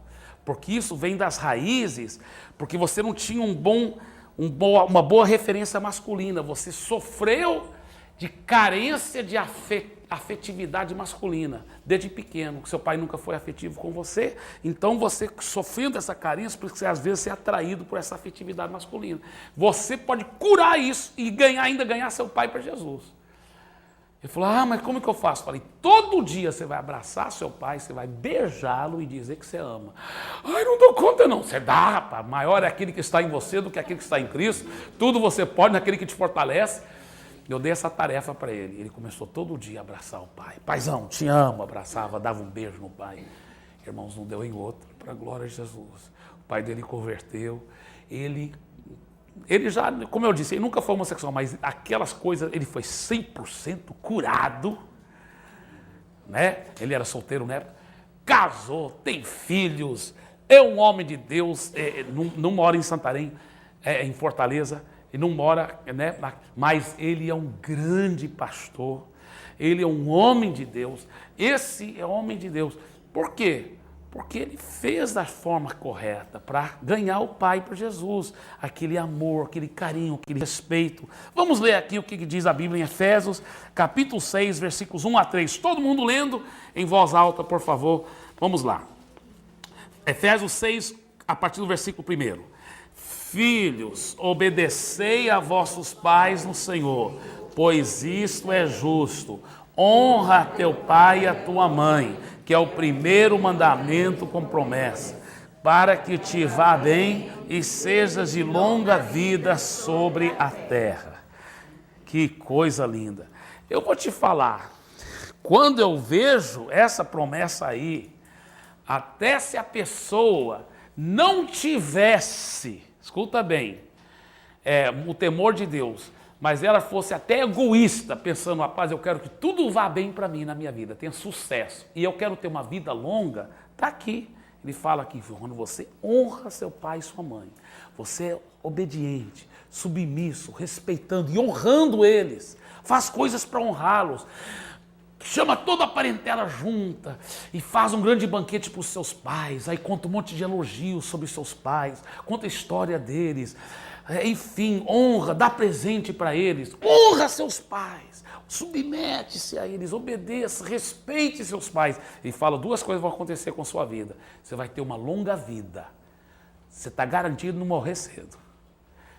Porque isso vem das raízes, porque você não tinha uma boa referência masculina, você sofreu de carência de afetividade masculina, desde pequeno, que seu pai nunca foi afetivo com você, então você sofrendo essa carência, porque você às vezes é atraído por essa afetividade masculina. Você pode curar isso e ainda ganhar seu pai para Jesus. Ele falou, mas como que eu faço? Eu falei, todo dia você vai abraçar seu pai, você vai beijá-lo e dizer que você ama. Ai, não dou conta não. Você dá, rapaz. Maior é aquele que está em você do que aquele que está em Cristo. Tudo você pode naquele que te fortalece. Eu dei essa tarefa para ele. Ele começou todo dia a abraçar o pai. Paizão, te amo. Abraçava, dava um beijo no pai. Irmãos, não deu em outro, para a glória de Jesus. O pai dele converteu. Ele já, como eu disse, ele nunca foi homossexual, mas aquelas coisas, ele foi 100% curado. Né? Ele era solteiro na época. Casou, tem filhos, é um homem de Deus, não mora em Santarém, em Fortaleza. E não mora, né? Mas ele é um grande pastor, ele é um homem de Deus, esse é homem de Deus. Por quê? Porque ele fez da forma correta para ganhar o Pai por Jesus, aquele amor, aquele carinho, aquele respeito. Vamos ler aqui o que diz a Bíblia em Efésios, capítulo 6, versículos 1 a 3. Todo mundo lendo em voz alta, por favor. Vamos lá. Efésios 6, a partir do versículo 1. Filhos, obedecei a vossos pais no Senhor, pois isto é justo. Honra teu pai e a tua mãe, que é o primeiro mandamento com promessa, para que te vá bem e sejas de longa vida sobre a terra. Que coisa linda. Eu vou te falar, quando eu vejo essa promessa aí, até se a pessoa não tivesse, escuta bem, o temor de Deus, mas ela fosse até egoísta, pensando, rapaz, eu quero que tudo vá bem para mim na minha vida, tenha sucesso, e eu quero ter uma vida longa, está aqui. Ele fala aqui, quando você honra seu pai e sua mãe, você é obediente, submisso, respeitando e honrando eles, faz coisas para honrá-los, chama toda a parentela junta e faz um grande banquete para os seus pais, aí conta um monte de elogios sobre seus pais, conta a história deles, enfim, honra, dá presente para eles, honra seus pais, submete-se a eles, obedeça, respeite seus pais. E fala, duas coisas vão acontecer com a sua vida. Você vai ter uma longa vida, você está garantido não morrer cedo.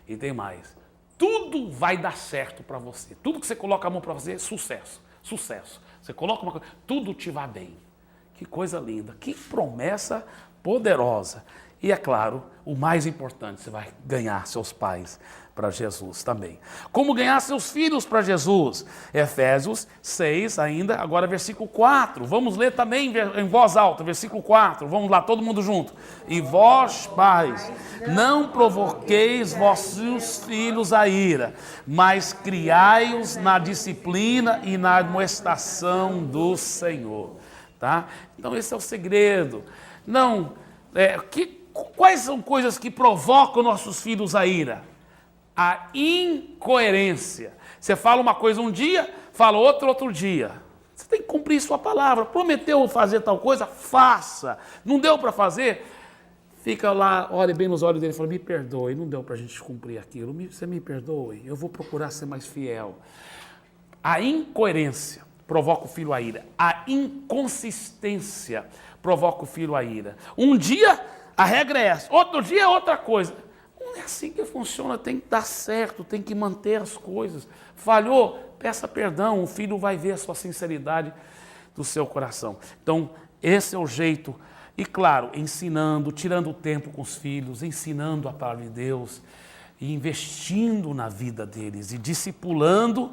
E tem mais, tudo vai dar certo para você, tudo que você coloca a mão para fazer, sucesso, sucesso. Você coloca uma coisa, tudo te vai bem. Que coisa linda, que promessa poderosa. E é claro, o mais importante, você vai ganhar seus pais para Jesus também. Como ganhar seus filhos para Jesus? Efésios 6 ainda, agora versículo 4. Vamos ler também em voz alta, versículo 4. Vamos lá, todo mundo junto. E vós, pais, não provoqueis vossos filhos a ira, mas criai-os na disciplina e na admoestação do Senhor. Tá? Então esse é o segredo. Não, quais são coisas que provocam nossos filhos a ira? A incoerência. Você fala uma coisa um dia, fala outro dia. Você tem que cumprir sua palavra. Prometeu fazer tal coisa? Faça. Não deu para fazer? Fica lá, olha bem nos olhos dele e fala, me perdoe, não deu para a gente cumprir aquilo. Você me perdoe, eu vou procurar ser mais fiel. A incoerência provoca o filho a ira. A inconsistência provoca o filho a ira. Um dia a regra é essa, outro dia é outra coisa. Não é assim que funciona, tem que dar certo, tem que manter as coisas. Falhou, peça perdão, o filho vai ver a sua sinceridade do seu coração. Então, esse é o jeito. E claro, ensinando, tirando tempo com os filhos, ensinando a palavra de Deus, e investindo na vida deles, e discipulando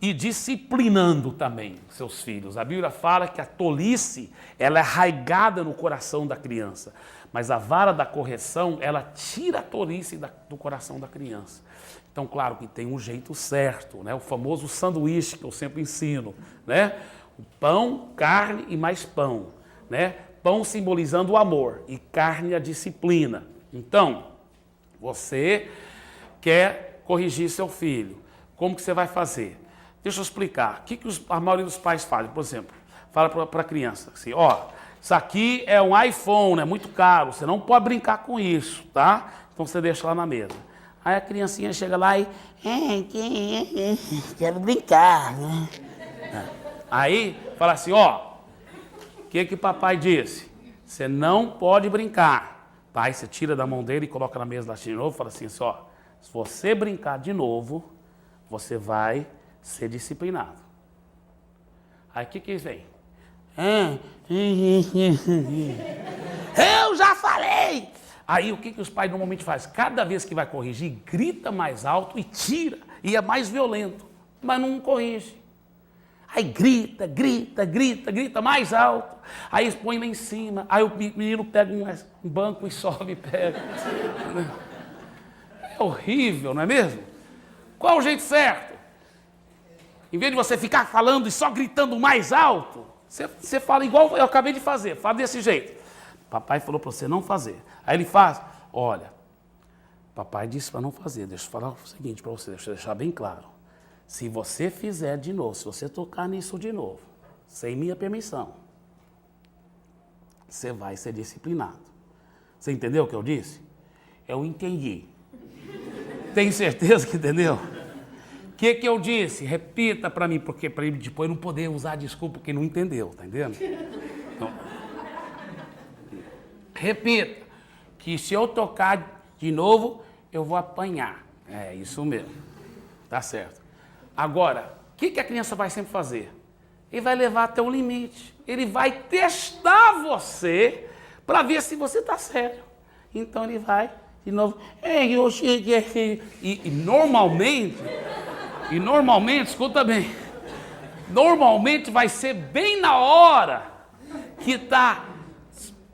e disciplinando também seus filhos. A Bíblia fala que a tolice, ela é arraigada no coração da criança, mas a vara da correção, ela tira a tolice do coração da criança. Então, claro que tem um jeito certo, né? O famoso sanduíche que eu sempre ensino, né? O pão, carne e mais pão, né? Pão simbolizando o amor e carne a disciplina. Então, você quer corrigir seu filho. Como que você vai fazer? Deixa eu explicar. O que a maioria dos pais fazem? Por exemplo, fala para a criança assim, ó, isso aqui é um iPhone, é muito caro, você não pode brincar com isso, tá? Então você deixa lá na mesa. Aí a criancinha chega lá e, quero brincar, né? Aí fala assim, ó, o que papai disse? Você não pode brincar. Pai, você tira da mão dele e coloca na mesa lá de novo, fala assim, ó, se você brincar de novo, você vai ser disciplinado. Aí o que vem? Eu já falei! Aí o que os pais normalmente fazem? Cada vez que vai corrigir, grita mais alto e tira, e é mais violento. mas não corrige. Aí grita, grita, grita, grita mais alto. Aí eles põem lá em cima. Aí o menino pega um banco e sobe e pega. É horrível, não é mesmo? Qual o jeito certo? Em vez de você ficar falando e só gritando mais alto, você fala igual eu acabei de fazer. Fala desse jeito. Papai falou para você não fazer. Aí ele faz. Olha, papai disse para não fazer. Deixa eu falar o seguinte para você, deixa eu deixar bem claro. Se você fizer de novo, se você tocar nisso de novo, sem minha permissão, você vai ser disciplinado. Você entendeu o que eu disse? Eu entendi. Tem certeza que entendeu? O que eu disse? Repita para mim, porque para ele depois não poder usar desculpa porque não entendeu, tá entendendo? Então, repita, que se eu tocar de novo, eu vou apanhar. É isso mesmo. Tá certo. Agora, o que a criança vai sempre fazer? Ele vai levar até o limite. Ele vai testar você para ver se você está sério. Então ele vai de novo. E normalmente, escuta bem, normalmente vai ser bem na hora que está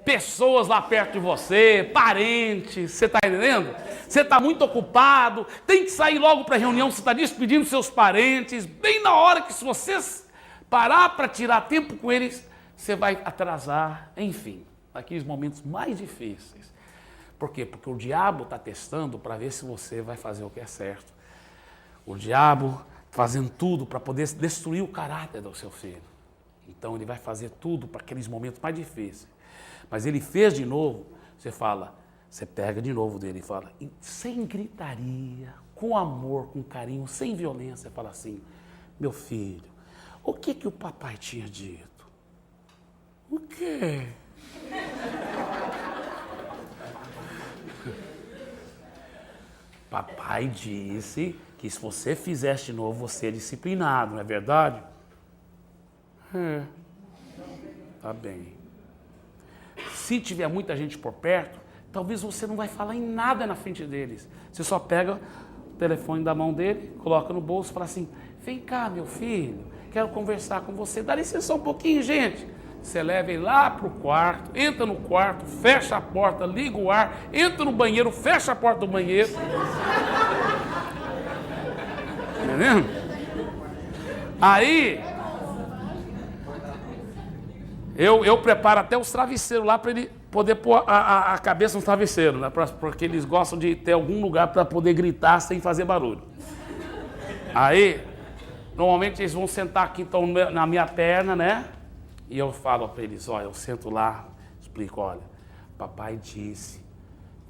pessoas lá perto de você, parentes, você está entendendo? Você está muito ocupado, tem que sair logo para a reunião, você está despedindo seus parentes, bem na hora que se você parar para tirar tempo com eles, você vai atrasar, enfim, aqueles momentos mais difíceis. Por quê? Porque o diabo está testando para ver se você vai fazer o que é certo. O diabo fazendo tudo para poder destruir o caráter do seu filho. Então ele vai fazer tudo para aqueles momentos mais difíceis. Mas ele fez de novo, você fala, você pega de novo dele e fala, sem gritaria, com amor, com carinho, sem violência, fala assim, meu filho, o que o papai tinha dito? O quê? Papai disse que se você fizesse de novo, você é disciplinado, não é verdade? Tá bem. Se tiver muita gente por perto, talvez você não vai falar em nada na frente deles. Você só pega o telefone da mão dele, coloca no bolso e fala assim, vem cá, meu filho, quero conversar com você. Dá licença um pouquinho, gente. Você leva ele lá pro quarto, entra no quarto, fecha a porta, liga o ar, entra no banheiro, fecha a porta do banheiro. Entendeu? Aí, eu preparo até os travesseiros lá para ele poder pôr a cabeça no travesseiro, né? Porque eles gostam de ter algum lugar para poder gritar sem fazer barulho. Aí, normalmente eles vão sentar aqui então, na minha perna, né? E eu falo para eles, olha, eu sento lá, explico, olha, papai disse,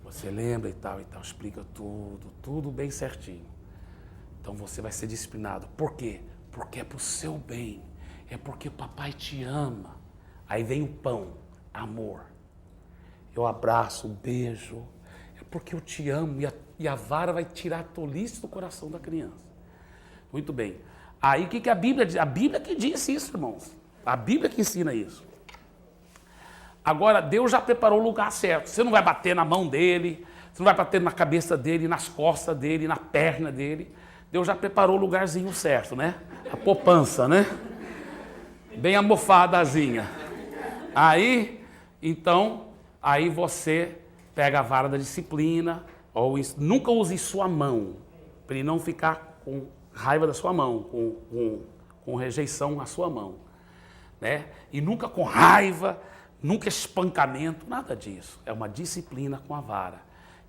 você lembra e tal, explica tudo bem certinho. Então você vai ser disciplinado. Por quê? Porque é pro seu bem, é porque papai te ama. Aí vem o pão, amor. Eu abraço, beijo, é porque eu te amo e a vara vai tirar a tolice do coração da criança. Muito bem. Aí o que a Bíblia diz? A Bíblia que diz isso, irmãos. A Bíblia que ensina isso. Agora, Deus já preparou o lugar certo. Você não vai bater na mão dele, você não vai bater na cabeça dele, nas costas dele, na perna dele. Deus já preparou o lugarzinho certo, né? A poupança, né? Bem amofadazinha. Aí, então, aí você pega a vara da disciplina, ou nunca use sua mão, para ele não ficar com raiva da sua mão, com rejeição à sua mão. Né? E nunca com raiva, nunca espancamento, nada disso. É uma disciplina com a vara.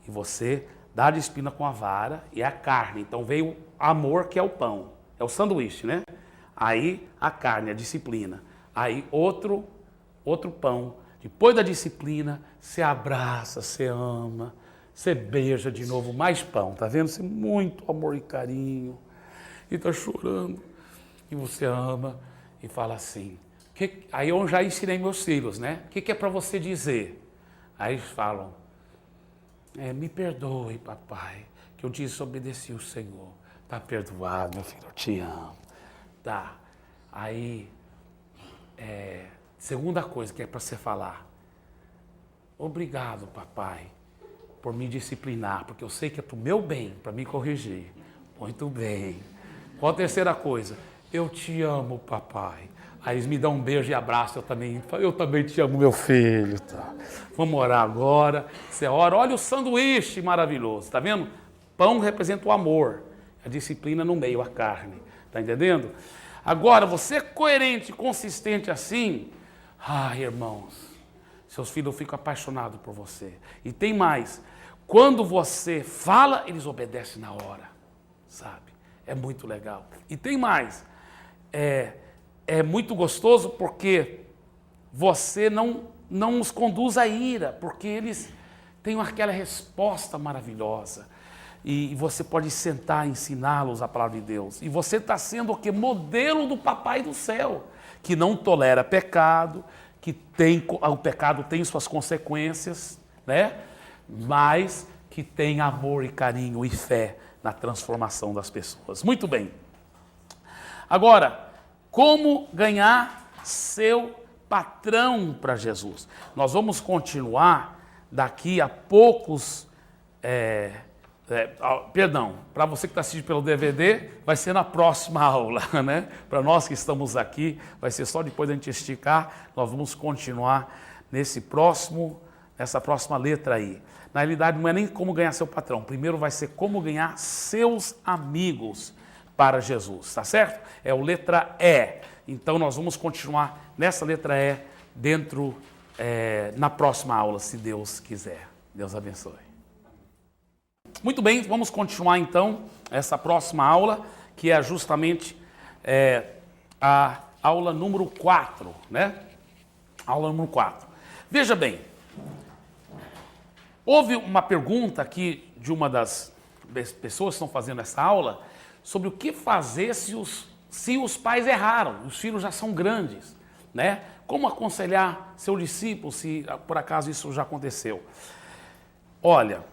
E você dá a disciplina com a vara e a carne. Então veio o amor, que é o pão, é o sanduíche, né? Aí a carne, a disciplina. Aí outro pão. Depois da disciplina, você abraça, você ama, você beija de novo, mais pão. Tá vendo? Você muito amor e carinho. E tá chorando. E você ama e fala assim. Aí eu já ensinei meus filhos, né? O que é para você dizer? Aí eles falam, me perdoe, papai, que eu desobedeci o Senhor. Tá perdoado, meu filho, eu te amo. Tá. Aí, segunda coisa que é para você falar. Obrigado, papai, por me disciplinar, porque eu sei que é para o meu bem, para me corrigir. Muito bem. Qual a terceira coisa? Eu te amo, papai. Aí eles me dão um beijo e abraço, eu também te amo, meu filho. Tá? Vamos orar agora. Você ora, olha o sanduíche maravilhoso, tá vendo? Pão representa o amor, a disciplina no meio, a carne. Tá entendendo? Agora, você é coerente, consistente assim, irmãos, seus filhos ficam apaixonados por você. E tem mais, quando você fala, eles obedecem na hora, sabe? É muito legal. E tem mais, é muito gostoso porque você não os conduz à ira, porque eles têm aquela resposta maravilhosa. E você pode sentar e ensiná-los a palavra de Deus. E você está sendo o quê? Modelo do Papai do céu, que não tolera pecado, o pecado tem suas consequências, né? Mas que tem amor e carinho e fé na transformação das pessoas. Muito bem. Agora, como ganhar seu patrão para Jesus? Nós vamos continuar daqui a poucos... para você que está assistindo pelo DVD, vai ser na próxima aula, né? Para nós que estamos aqui, vai ser só depois da gente esticar, nós vamos continuar nessa próxima letra aí. Na realidade, não é nem como ganhar seu patrão, primeiro vai ser como ganhar seus amigos para Jesus, tá certo? É o letra E. Então nós vamos continuar nessa letra E na próxima aula, se Deus quiser. Deus abençoe. Muito bem, vamos continuar então essa próxima aula, que é justamente a aula número 4, né? Aula número 4. Veja bem, houve uma pergunta aqui de uma das pessoas que estão fazendo essa aula sobre o que fazer se os pais erraram, os filhos já são grandes, né? Como aconselhar seu discípulo se por acaso isso já aconteceu? Olha,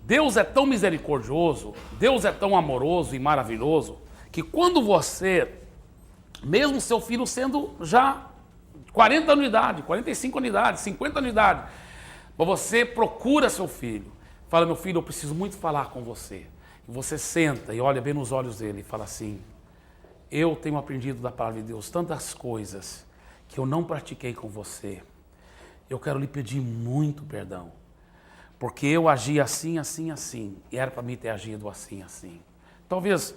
Deus é tão misericordioso, Deus é tão amoroso e maravilhoso, que quando você, mesmo seu filho sendo já 40 anos de idade, 45 anos de idade, 50 anos de idade, você procura seu filho, fala, meu filho, eu preciso muito falar com você. E você senta e olha bem nos olhos dele e fala assim, eu tenho aprendido da palavra de Deus tantas coisas que eu não pratiquei com você. Eu quero lhe pedir muito perdão. Porque eu agi assim, assim, assim. E era para mim ter agido assim, assim. Talvez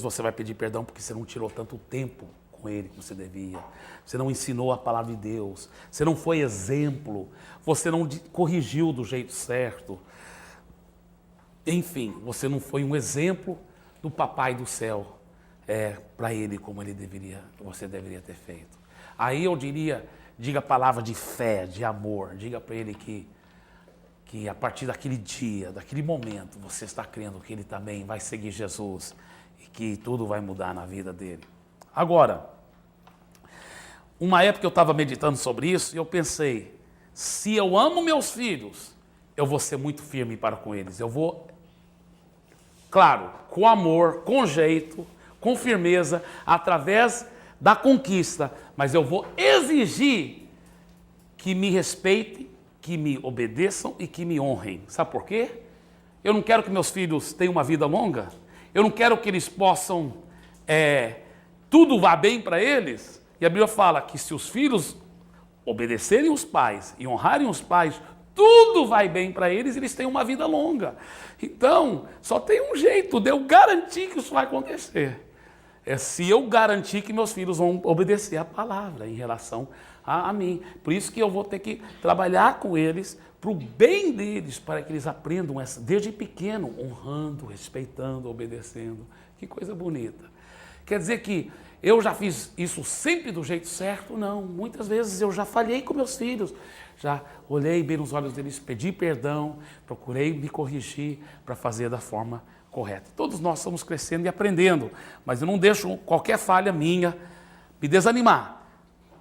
você vai pedir perdão porque você não tirou tanto tempo com ele como você devia. Você não ensinou a palavra de Deus. Você não foi exemplo. Você não corrigiu do jeito certo. Enfim, você não foi um exemplo do Papai do céu para ele como você deveria ter feito. Aí eu diria... Diga a palavra de fé, de amor. Diga para ele que a partir daquele dia, daquele momento, você está crendo que ele também vai seguir Jesus e que tudo vai mudar na vida dele. Agora, uma época eu estava meditando sobre isso e eu pensei, se eu amo meus filhos, eu vou ser muito firme para com eles. Eu vou, claro, com amor, com jeito, com firmeza, através da conquista, mas eu vou exigir que me respeitem, que me obedeçam e que me honrem. Sabe por quê? Eu não quero que meus filhos tenham uma vida longa, eu não quero que eles possam, tudo vá bem para eles. E a Bíblia fala que se os filhos obedecerem os pais e honrarem os pais, tudo vai bem para eles e eles têm uma vida longa. Então, só tem um jeito de eu garantir que isso vai acontecer. É se eu garantir que meus filhos vão obedecer a palavra em relação a mim. Por isso que eu vou ter que trabalhar com eles para o bem deles, para que eles aprendam desde pequeno, honrando, respeitando, obedecendo. Que coisa bonita. Quer dizer que eu já fiz isso sempre do jeito certo? Não. Muitas vezes eu já falhei com meus filhos. Já olhei bem nos olhos deles, pedi perdão, procurei me corrigir para fazer da forma correta. Todos nós estamos crescendo e aprendendo, mas eu não deixo qualquer falha minha me desanimar.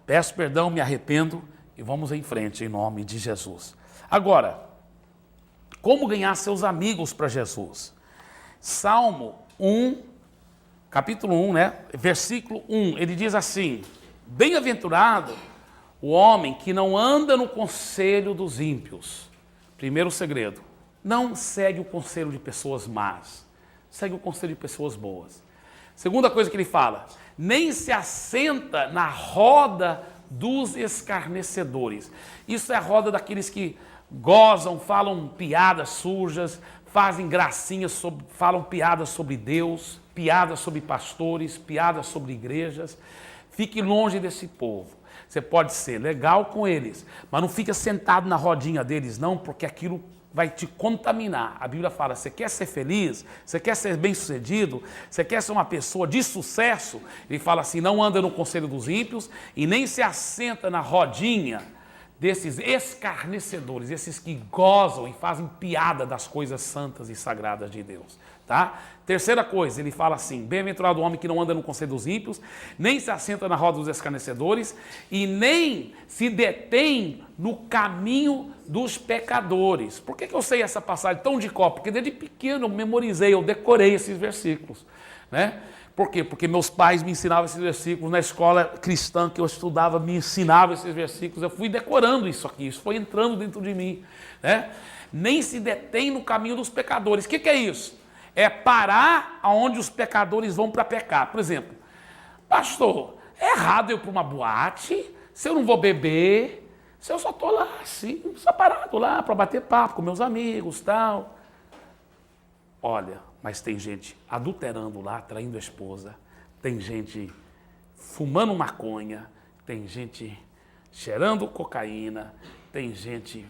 Peço perdão, me arrependo e vamos em frente em nome de Jesus. Agora, como ganhar seus amigos para Jesus? Salmo 1, capítulo 1, né? Versículo 1, ele diz assim, bem-aventurado o homem que não anda no conselho dos ímpios. Primeiro segredo. Não segue o conselho de pessoas más. segue o conselho de pessoas boas. Segunda coisa que ele fala, nem se assenta na roda dos escarnecedores. Isso é a roda daqueles que gozam, falam piadas sujas, fazem gracinhas, falam piadas sobre Deus, piadas sobre pastores, piadas sobre igrejas. Fique longe desse povo. Você pode ser legal com eles, mas não fica sentado na rodinha deles não, porque aquilo vai te contaminar. A Bíblia fala, você quer ser feliz? Você quer ser bem-sucedido? Você quer ser uma pessoa de sucesso? Ele fala assim, não anda no conselho dos ímpios e nem se assenta na rodinha desses escarnecedores, esses que gozam e fazem piada das coisas santas e sagradas de Deus. Tá? Terceira coisa, ele fala assim, bem-aventurado o homem que não anda no conselho dos ímpios, nem se assenta na roda dos escarnecedores e nem se detém no caminho dos pecadores. Por que eu sei essa passagem tão de cor? Porque desde pequeno eu memorizei, eu decorei esses versículos, né? Por quê? Porque meus pais me ensinavam esses versículos, na escola cristã que eu estudava me ensinavam esses versículos, eu fui decorando isso aqui, isso foi entrando dentro de mim, né? Nem se detém no caminho dos pecadores. O que é isso? É parar aonde os pecadores vão para pecar. Por exemplo, pastor, é errado eu ir para uma boate, se eu não vou beber, se eu só estou lá assim, só parado lá para bater papo com meus amigos e tal. Olha, mas tem gente adulterando lá, traindo a esposa, tem gente fumando maconha, tem gente cheirando cocaína, tem gente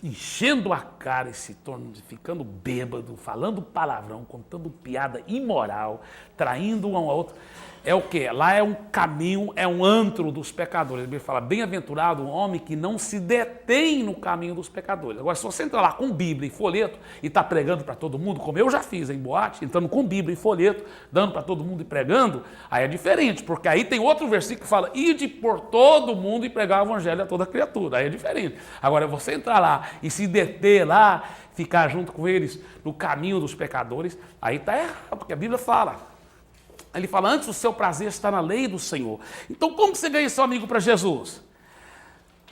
enchendo a cara e se tornando, ficando bêbado, falando palavrão, contando piada imoral, traindo um ao outro. É o quê? Lá é um caminho, é um antro dos pecadores. Ele fala, bem-aventurado o homem que não se detém no caminho dos pecadores. Agora, se você entrar lá com Bíblia e folheto e está pregando para todo mundo, como eu já fiz em boate, entrando com Bíblia e folheto, dando para todo mundo e pregando, aí é diferente, porque aí tem outro versículo que fala, ide por todo mundo e pregar o evangelho a toda criatura. Aí é diferente. Agora, você entrar lá e se deter lá, ficar junto com eles no caminho dos pecadores, aí está errado, porque a Bíblia fala. Ele fala, antes o seu prazer está na lei do Senhor. Então, como você ganha seu amigo para Jesus?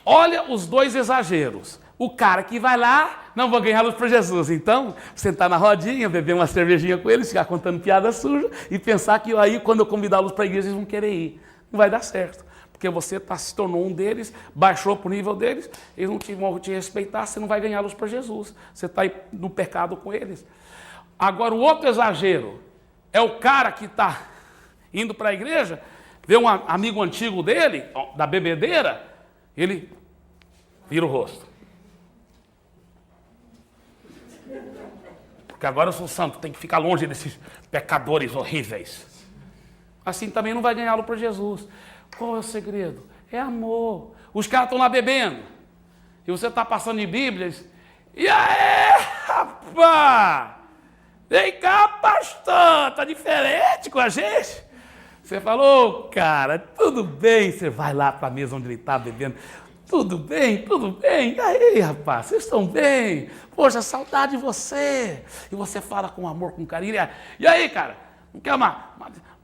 Olha os dois exageros. O cara que vai lá, não vai ganhá-los para Jesus. Então, sentar na rodinha, beber uma cervejinha com eles, ficar contando piada suja e pensar que aí, quando eu convidá-los para a igreja, eles vão querer ir. Não vai dar certo. Porque você se tornou um deles, baixou para o nível deles, eles não vão te respeitar, você não vai ganhá-los para Jesus. Você está aí no pecado com eles. Agora, o outro exagero é o cara que está indo para a igreja, vê um amigo antigo dele, da bebedeira, ele vira o rosto. Porque agora eu sou santo, tem que ficar longe desses pecadores horríveis. Assim também não vai ganhá-lo para Jesus. Qual é o segredo? É amor. Os caras estão lá bebendo, e você está passando em Bíblias, e aí, rapaz, vem cá, pastor, tá diferente com a gente? Você falou, cara, tudo bem? Você vai lá para a mesa onde ele está bebendo. Tudo bem, tudo bem. E aí, rapaz, vocês estão bem? Poxa, saudade de você. E você fala com amor, com carinho. E aí, cara, não quer uma...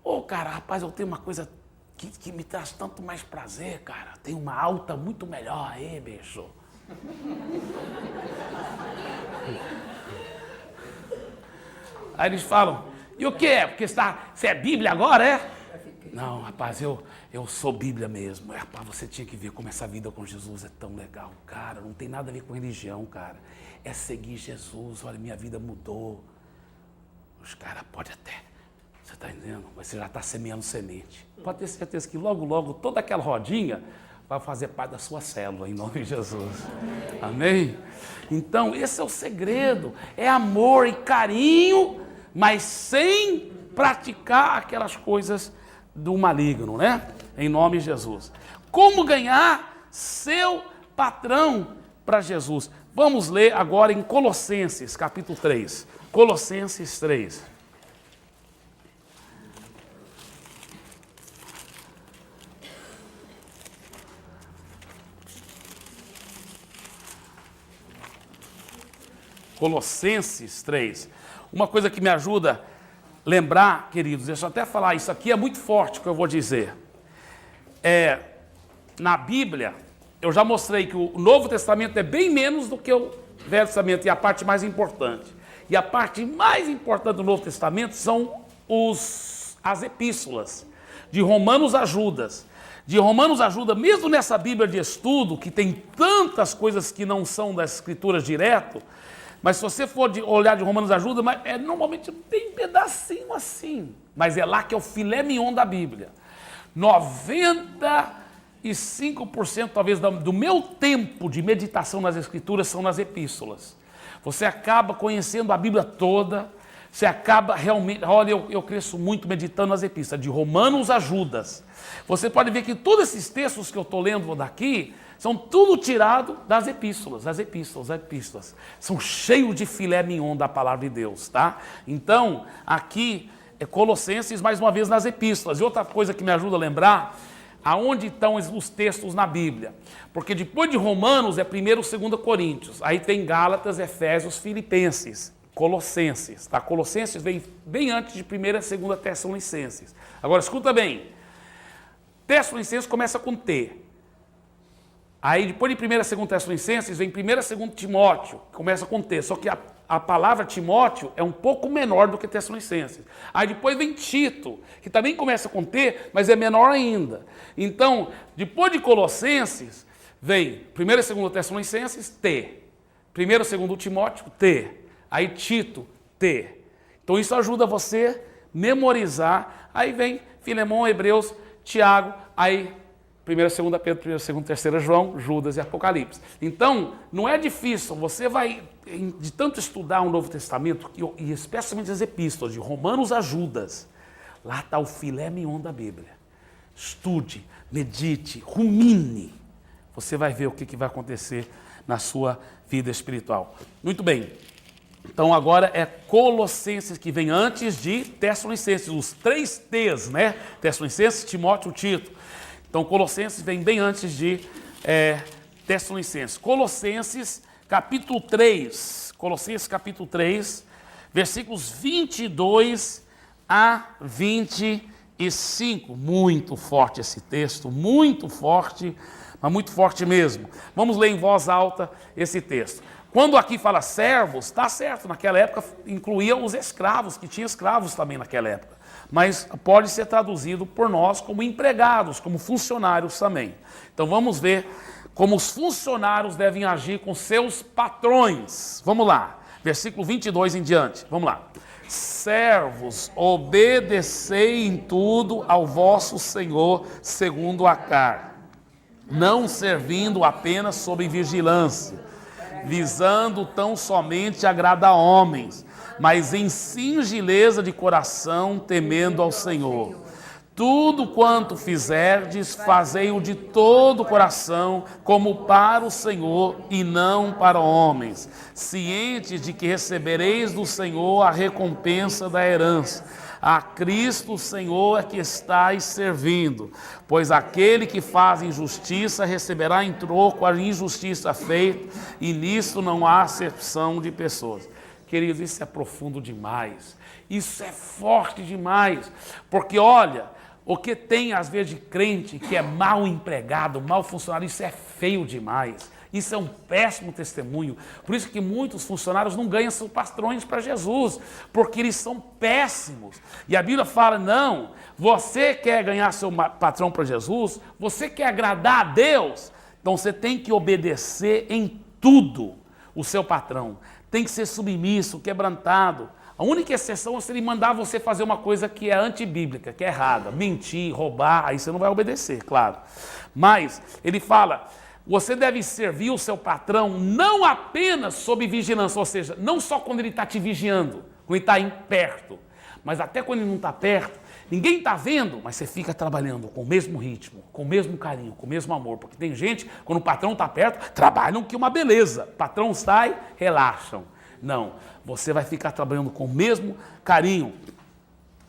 Ô, cara, rapaz, eu tenho uma coisa que me traz tanto mais prazer, cara. Tem uma alta muito melhor aí, bicho. Aí eles falam, e o que é? Porque você é Bíblia agora, é? Não, rapaz, eu sou Bíblia mesmo. Rapaz, você tinha que ver como essa vida com Jesus é tão legal, cara. Não tem nada a ver com religião, cara. É seguir Jesus. Olha, minha vida mudou. Os caras podem até, você está entendendo? Mas você já está semeando semente. Pode ter certeza que logo, logo, toda aquela rodinha vai fazer parte da sua célula, em nome de Jesus. Amém? Então, esse é o segredo. É amor e carinho, mas sem praticar aquelas coisas do maligno, né? Em nome de Jesus. Como ganhar seu patrão para Jesus? Vamos ler agora em Colossenses, capítulo 3. Colossenses 3. Colossenses 3. Uma coisa que me ajuda a lembrar, queridos, deixa eu até falar, isso aqui é muito forte o que eu vou dizer. Na Bíblia, eu já mostrei que o Novo Testamento é bem menos do que o Velho Testamento, e a parte mais importante. E a parte mais importante do Novo Testamento são as epístolas, de Romanos a Judas. De Romanos a Judas, mesmo nessa Bíblia de estudo, que tem tantas coisas que não são das Escrituras direto, mas se você for olhar de Romanos a Judas, normalmente tem um pedacinho assim, mas é lá que é o filé mignon da Bíblia. 95% talvez do meu tempo de meditação nas Escrituras são nas epístolas. Você acaba conhecendo a Bíblia toda, você acaba realmente... Olha, eu cresço muito meditando nas epístolas, de Romanos a Judas. Você pode ver que todos esses textos que eu estou lendo daqui, são tudo tirado das epístolas, as epístolas. São cheios de filé mignon da palavra de Deus, tá? Então, aqui é Colossenses, mais uma vez, nas epístolas. E outra coisa que me ajuda a lembrar, aonde estão os textos na Bíblia? Porque depois de Romanos é 1º e 2º Coríntios, aí tem Gálatas, Efésios, Filipenses, Colossenses, tá? Colossenses vem bem antes de 1ª e 2ª Tessalonicenses. Agora, escuta bem, Tessalonicenses começa com T. Aí depois de 1ª e 2ª Tessalonicenses vem 1º e 2º Timóteo, que começa com T, só que a palavra Timóteo é um pouco menor do que Tessalonicenses. Aí depois vem Tito, que também começa com T, mas é menor ainda. Então, depois de Colossenses, vem 1º e 2º Tessalonicenses, T. 1º e 2º Timóteo, T. Aí Tito, T. Então isso ajuda você a memorizar. Aí vem Filemão, Hebreus, Tiago, aí 1ª, 2ª Pedro, 1ª, 2ª, 3ª João, Judas e Apocalipse. Então, não é difícil, você vai, de tanto estudar o Novo Testamento, e especialmente as epístolas, de Romanos a Judas, lá está o filé mignon da Bíblia. Estude, medite, rumine. Você vai ver o que vai acontecer na sua vida espiritual. Muito bem. Então agora é Colossenses que vem antes de Tessalonicenses, os 3 T's, né? Tessalonicenses, Timóteo, Tito. Então Colossenses vem bem antes de Tessalonicenses. Colossenses capítulo 3, versículos 22 a 25. Muito forte esse texto, muito forte, mas muito forte mesmo. Vamos ler em voz alta esse texto. Quando aqui fala servos, está certo, naquela época incluía os escravos, que tinha escravos também naquela época. Mas pode ser traduzido por nós como empregados, como funcionários também. Então vamos ver como os funcionários devem agir com seus patrões. Vamos lá, versículo 22 em diante, vamos lá. Servos, obedecei em tudo ao vosso Senhor segundo a carne, não servindo apenas sob vigilância, visando tão somente agradar homens, mas em singeleza de coração, temendo ao Senhor. Tudo quanto fizerdes, fazei-o de todo o coração, como para o Senhor e não para homens, cientes de que recebereis do Senhor a recompensa da herança. A Cristo, o Senhor, é que estáis servindo, pois aquele que faz injustiça receberá em troco a injustiça feita, e nisso não há acepção de pessoas. Queridos, isso é profundo demais, isso é forte demais, porque olha, o que tem às vezes de crente que é mal empregado, mal funcionário, isso é feio demais. Isso é um péssimo testemunho. Por isso que muitos funcionários não ganham seus patrões para Jesus, porque eles são péssimos. E a Bíblia fala, não, você quer ganhar seu patrão para Jesus, você quer agradar a Deus, então você tem que obedecer em tudo o seu patrão. Tem que ser submisso, quebrantado. A única exceção é se ele mandar você fazer uma coisa que é antibíblica, que é errada, mentir, roubar, aí você não vai obedecer, claro. Mas ele fala, você deve servir o seu patrão não apenas sob vigilância, ou seja, não só quando ele está te vigiando, quando ele está perto, mas até quando ele não está perto, ninguém está vendo, mas você fica trabalhando com o mesmo ritmo, com o mesmo carinho, com o mesmo amor, porque tem gente, quando o patrão está perto, trabalham que uma beleza, o patrão sai, relaxam. Não, você vai ficar trabalhando com o mesmo carinho,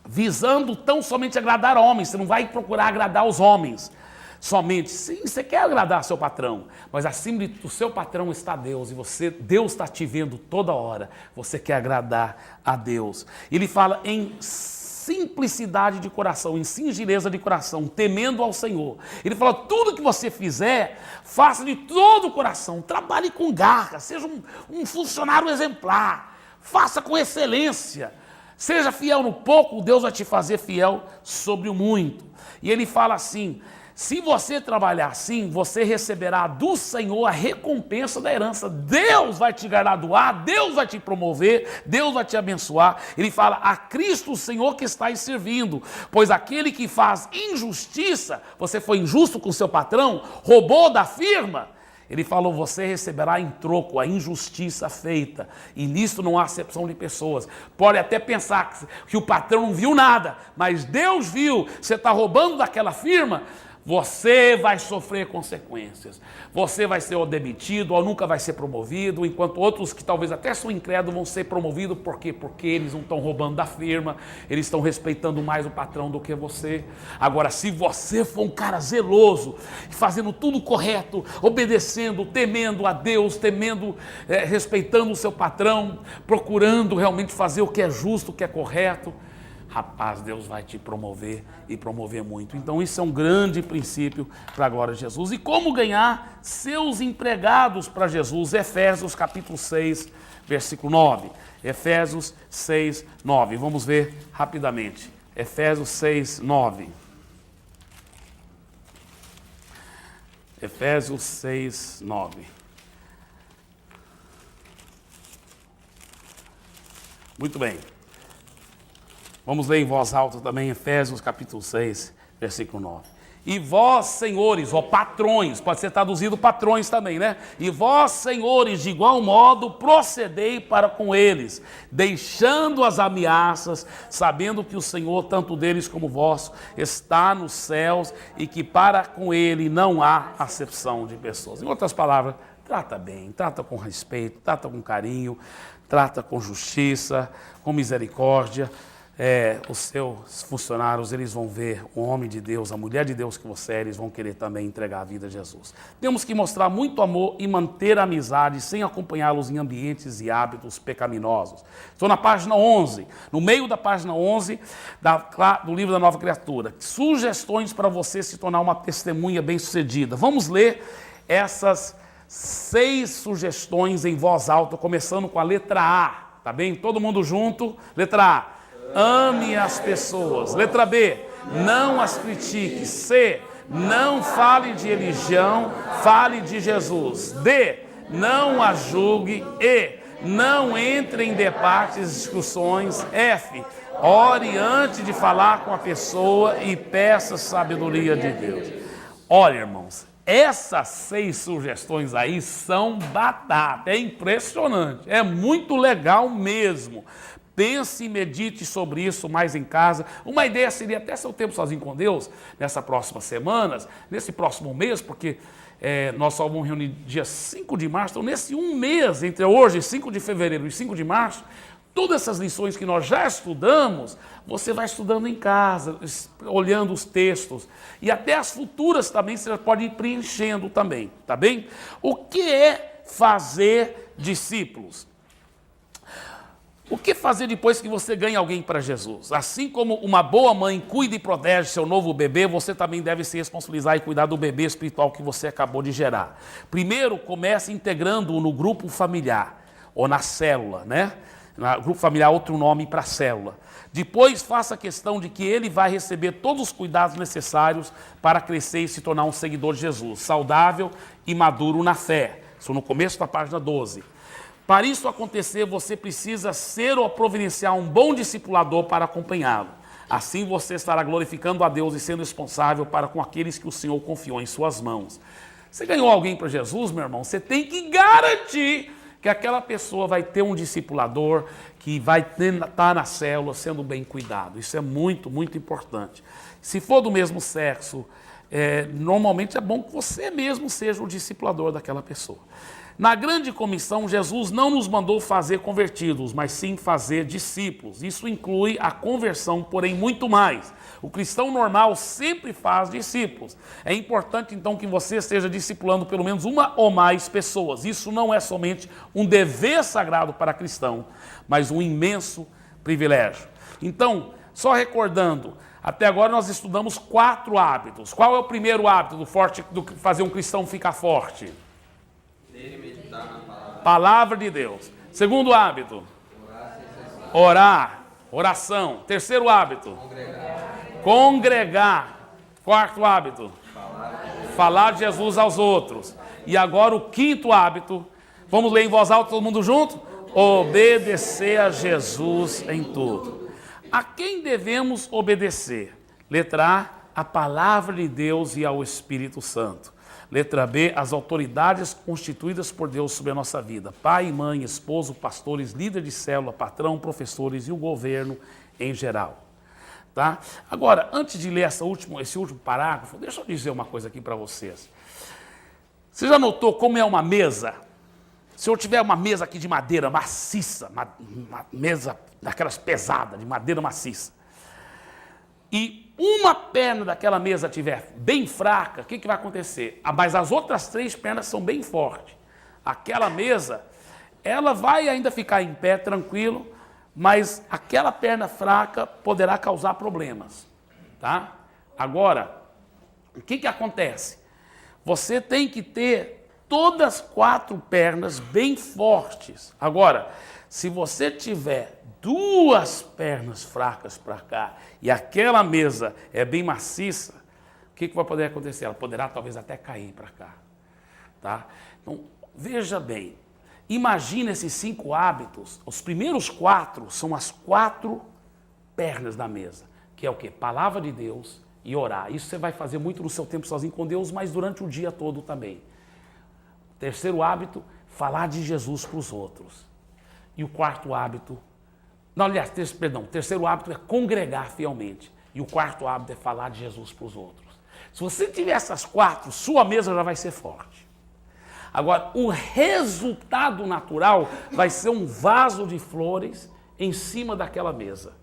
visando tão somente agradar homens, você não vai procurar agradar os homens. Somente, sim, você quer agradar seu patrão, mas acima do seu patrão está Deus, e Deus está te vendo toda hora, você quer agradar a Deus. Ele fala em simplicidade de coração, em singeleza de coração, temendo ao Senhor. Ele fala, tudo que você fizer, faça de todo o coração, trabalhe com garra, seja um funcionário exemplar, faça com excelência. Seja fiel no pouco, Deus vai te fazer fiel sobre o muito. E ele fala assim, se você trabalhar assim, você receberá do Senhor a recompensa da herança. Deus vai te graduar, Deus vai te promover, Deus vai te abençoar. Ele fala, a Cristo o Senhor que estáis servindo, pois aquele que faz injustiça, você foi injusto com seu patrão, roubou da firma, ele falou, você receberá em troco a injustiça feita. E nisso não há acepção de pessoas. Pode até pensar que o patrão não viu nada, mas Deus viu, você está roubando daquela firma, você vai sofrer consequências. Você vai ser ou demitido ou nunca vai ser promovido, enquanto outros que talvez até são incrédulos vão ser promovidos. Por quê? Porque eles não estão roubando da firma, eles estão respeitando mais o patrão do que você. Agora, se você for um cara zeloso, fazendo tudo correto, obedecendo, temendo a Deus, respeitando o seu patrão, procurando realmente fazer o que é justo, o que é correto, rapaz, Deus vai te promover e promover muito. Então isso é um grande princípio para a glória de Jesus. E como ganhar seus empregados para Jesus? Efésios capítulo 6, versículo 9. Efésios 6, 9. Vamos ver rapidamente. Efésios 6, 9. Efésios 6, 9. Muito bem. Vamos ler em voz alta também, Efésios capítulo 6, versículo 9. E vós, senhores, ou patrões, pode ser traduzido patrões também, né? E vós, senhores, de igual modo, procedei para com eles, deixando as ameaças, sabendo que o Senhor, tanto deles como vós, está nos céus e que para com ele não há acepção de pessoas. Em outras palavras, trata bem, trata com respeito, trata com carinho, trata com justiça, com misericórdia. Os seus funcionários, eles vão ver o homem de Deus, a mulher de Deus que você é, eles vão querer também entregar a vida a Jesus. Temos que mostrar muito amor e manter a amizade sem acompanhá-los em ambientes e hábitos pecaminosos. Estou na página 11, no meio da página 11 do livro da Nova Criatura. Sugestões para você se tornar uma testemunha bem-sucedida. Vamos ler essas 6 sugestões em voz alta, começando com a letra A, tá bem? Todo mundo junto? Letra A. Ame as pessoas. Letra B, não as critique. C, não fale de religião, fale de Jesus. D, não as julgue. E, não entre em debates e discussões. F, ore antes de falar com a pessoa e peça sabedoria de Deus. Olha, irmãos, essas 6 sugestões aí são batata, é impressionante, é muito legal mesmo. Pense e medite sobre isso mais em casa. Uma ideia seria até seu tempo sozinho com Deus, nessas próximas semanas, nesse próximo mês, porque nós só vamos reunir dia 5 de março, então nesse um mês, entre hoje, 5 de fevereiro e 5 de março, todas essas lições que nós já estudamos, você vai estudando em casa, olhando os textos, e até as futuras também você pode ir preenchendo também, tá bem? O que é fazer discípulos? O que fazer depois que você ganha alguém para Jesus? Assim como uma boa mãe cuida e protege seu novo bebê, você também deve se responsabilizar e cuidar do bebê espiritual que você acabou de gerar. Primeiro, comece integrando-o no grupo familiar, ou na célula, né? No grupo familiar, outro nome para célula. Depois, faça questão de que ele vai receber todos os cuidados necessários para crescer e se tornar um seguidor de Jesus, saudável e maduro na fé. Isso no começo da página 12. Para isso acontecer, você precisa ser ou providenciar um bom discipulador para acompanhá-lo. Assim você estará glorificando a Deus e sendo responsável para com aqueles que o Senhor confiou em suas mãos. Você ganhou alguém para Jesus, meu irmão? Você tem que garantir que aquela pessoa vai ter um discipulador, que vai estar na célula sendo bem cuidado. Isso é muito, muito importante. Se for do mesmo sexo, normalmente é bom que você mesmo seja o discipulador daquela pessoa. Na grande comissão, Jesus não nos mandou fazer convertidos, mas sim fazer discípulos. Isso inclui a conversão, porém muito mais. O cristão normal sempre faz discípulos. É importante então que você esteja discipulando pelo menos uma ou mais pessoas. Isso não é somente um dever sagrado para cristão, mas um imenso privilégio. Então, só recordando, até agora nós estudamos 4 hábitos. Qual é o primeiro hábito do fazer um cristão ficar forte? Ler e meditar na palavra. Palavra de Deus. Segundo hábito. Orar. Oração. Terceiro hábito. Congregar. Quarto hábito. Falar de Jesus aos outros. E agora o quinto hábito. Vamos ler em voz alta, todo mundo junto? Obedecer a Jesus em tudo. A quem devemos obedecer? Letra A, a palavra de Deus e ao Espírito Santo. Letra B, as autoridades constituídas por Deus sobre a nossa vida. Pai, mãe, esposo, pastores, líder de célula, patrão, professores e o governo em geral. Tá? Agora, antes de ler esse último parágrafo, deixa eu dizer uma coisa aqui para vocês. Você já notou como é uma mesa? Se eu tiver uma mesa aqui de madeira maciça, uma mesa daquelas pesadas, de madeira maciça, e uma perna daquela mesa estiver bem fraca, o que vai acontecer? Mas as outras 3 pernas são bem fortes. Aquela mesa, ela vai ainda ficar em pé, tranquilo, mas aquela perna fraca poderá causar problemas. Tá? Agora, o que acontece? Você tem que ter todas as 4 pernas bem fortes. Agora, se você tiver 2 pernas fracas para cá e aquela mesa é bem maciça, o que vai poder acontecer? Ela poderá talvez até cair para cá. Tá? Então, veja bem, imagina esses 5 hábitos, os primeiros 4 são as 4 pernas da mesa, que é o quê? Palavra de Deus e orar. Isso você vai fazer muito no seu tempo sozinho com Deus, mas durante o dia todo também. Terceiro hábito, falar de Jesus para os outros. E o quarto hábito, terceiro hábito é congregar fielmente. E o quarto hábito é falar de Jesus para os outros. Se você tiver essas 4, sua mesa já vai ser forte. Agora, o resultado natural vai ser um vaso de flores em cima daquela mesa.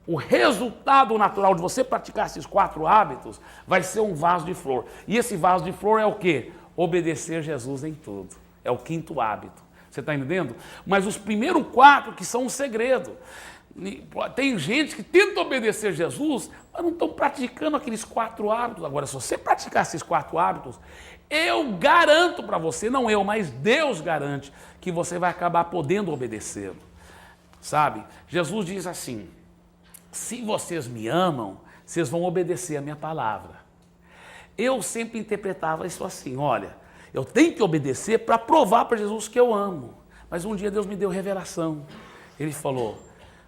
O resultado natural de você praticar esses 4 hábitos vai ser um vaso de flor. E esse vaso de flor é o quê? Obedecer Jesus em tudo. É o quinto hábito. Você está entendendo? Mas os primeiros 4 que são um segredo. Tem gente que tenta obedecer Jesus, mas não estão praticando aqueles 4 hábitos. Agora, se você praticar esses 4 hábitos, eu garanto para você, não eu, mas Deus garante, que você vai acabar podendo obedecê-lo. Sabe? Jesus diz assim, se vocês me amam, vocês vão obedecer a minha palavra. Eu sempre interpretava isso assim, olha, eu tenho que obedecer para provar para Jesus que eu amo. Mas um dia Deus me deu revelação. Ele falou,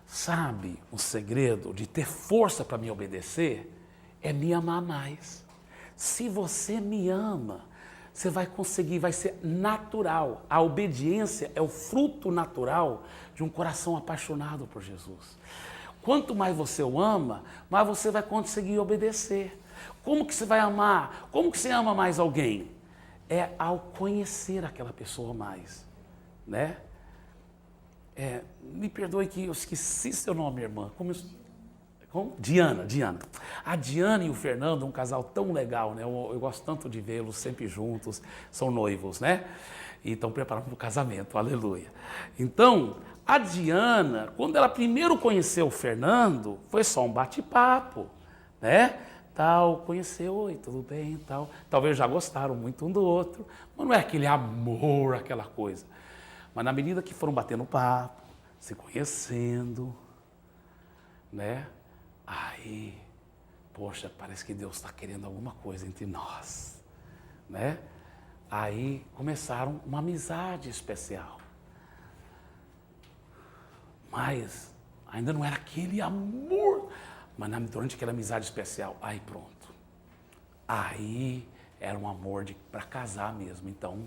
sabe, o segredo de ter força para me obedecer é me amar mais. Se você me ama, você vai conseguir, vai ser natural. A obediência é o fruto natural de um coração apaixonado por Jesus. Quanto mais você o ama, mais você vai conseguir obedecer. Como que você vai amar? Como que você ama mais alguém? É ao conhecer aquela pessoa mais, né? Me perdoe que eu esqueci seu nome, irmã. Como? Diana. A Diana e o Fernando, um casal tão legal, né? Eu gosto tanto de vê-los sempre juntos, são noivos, né? E estão preparando para o casamento, aleluia. Então, a Diana, quando ela primeiro conheceu o Fernando, foi só um bate-papo, né? Conheceu, oi, tudo bem, tal. Talvez já gostaram muito um do outro, mas não é aquele amor, aquela coisa. Mas na medida que foram batendo papo, se conhecendo, né? Aí, poxa, parece que Deus está querendo alguma coisa entre nós, né? Aí começaram uma amizade especial. Mas ainda não era aquele amor. Mas durante aquela amizade especial, aí pronto. Aí era um amor para casar mesmo. Então,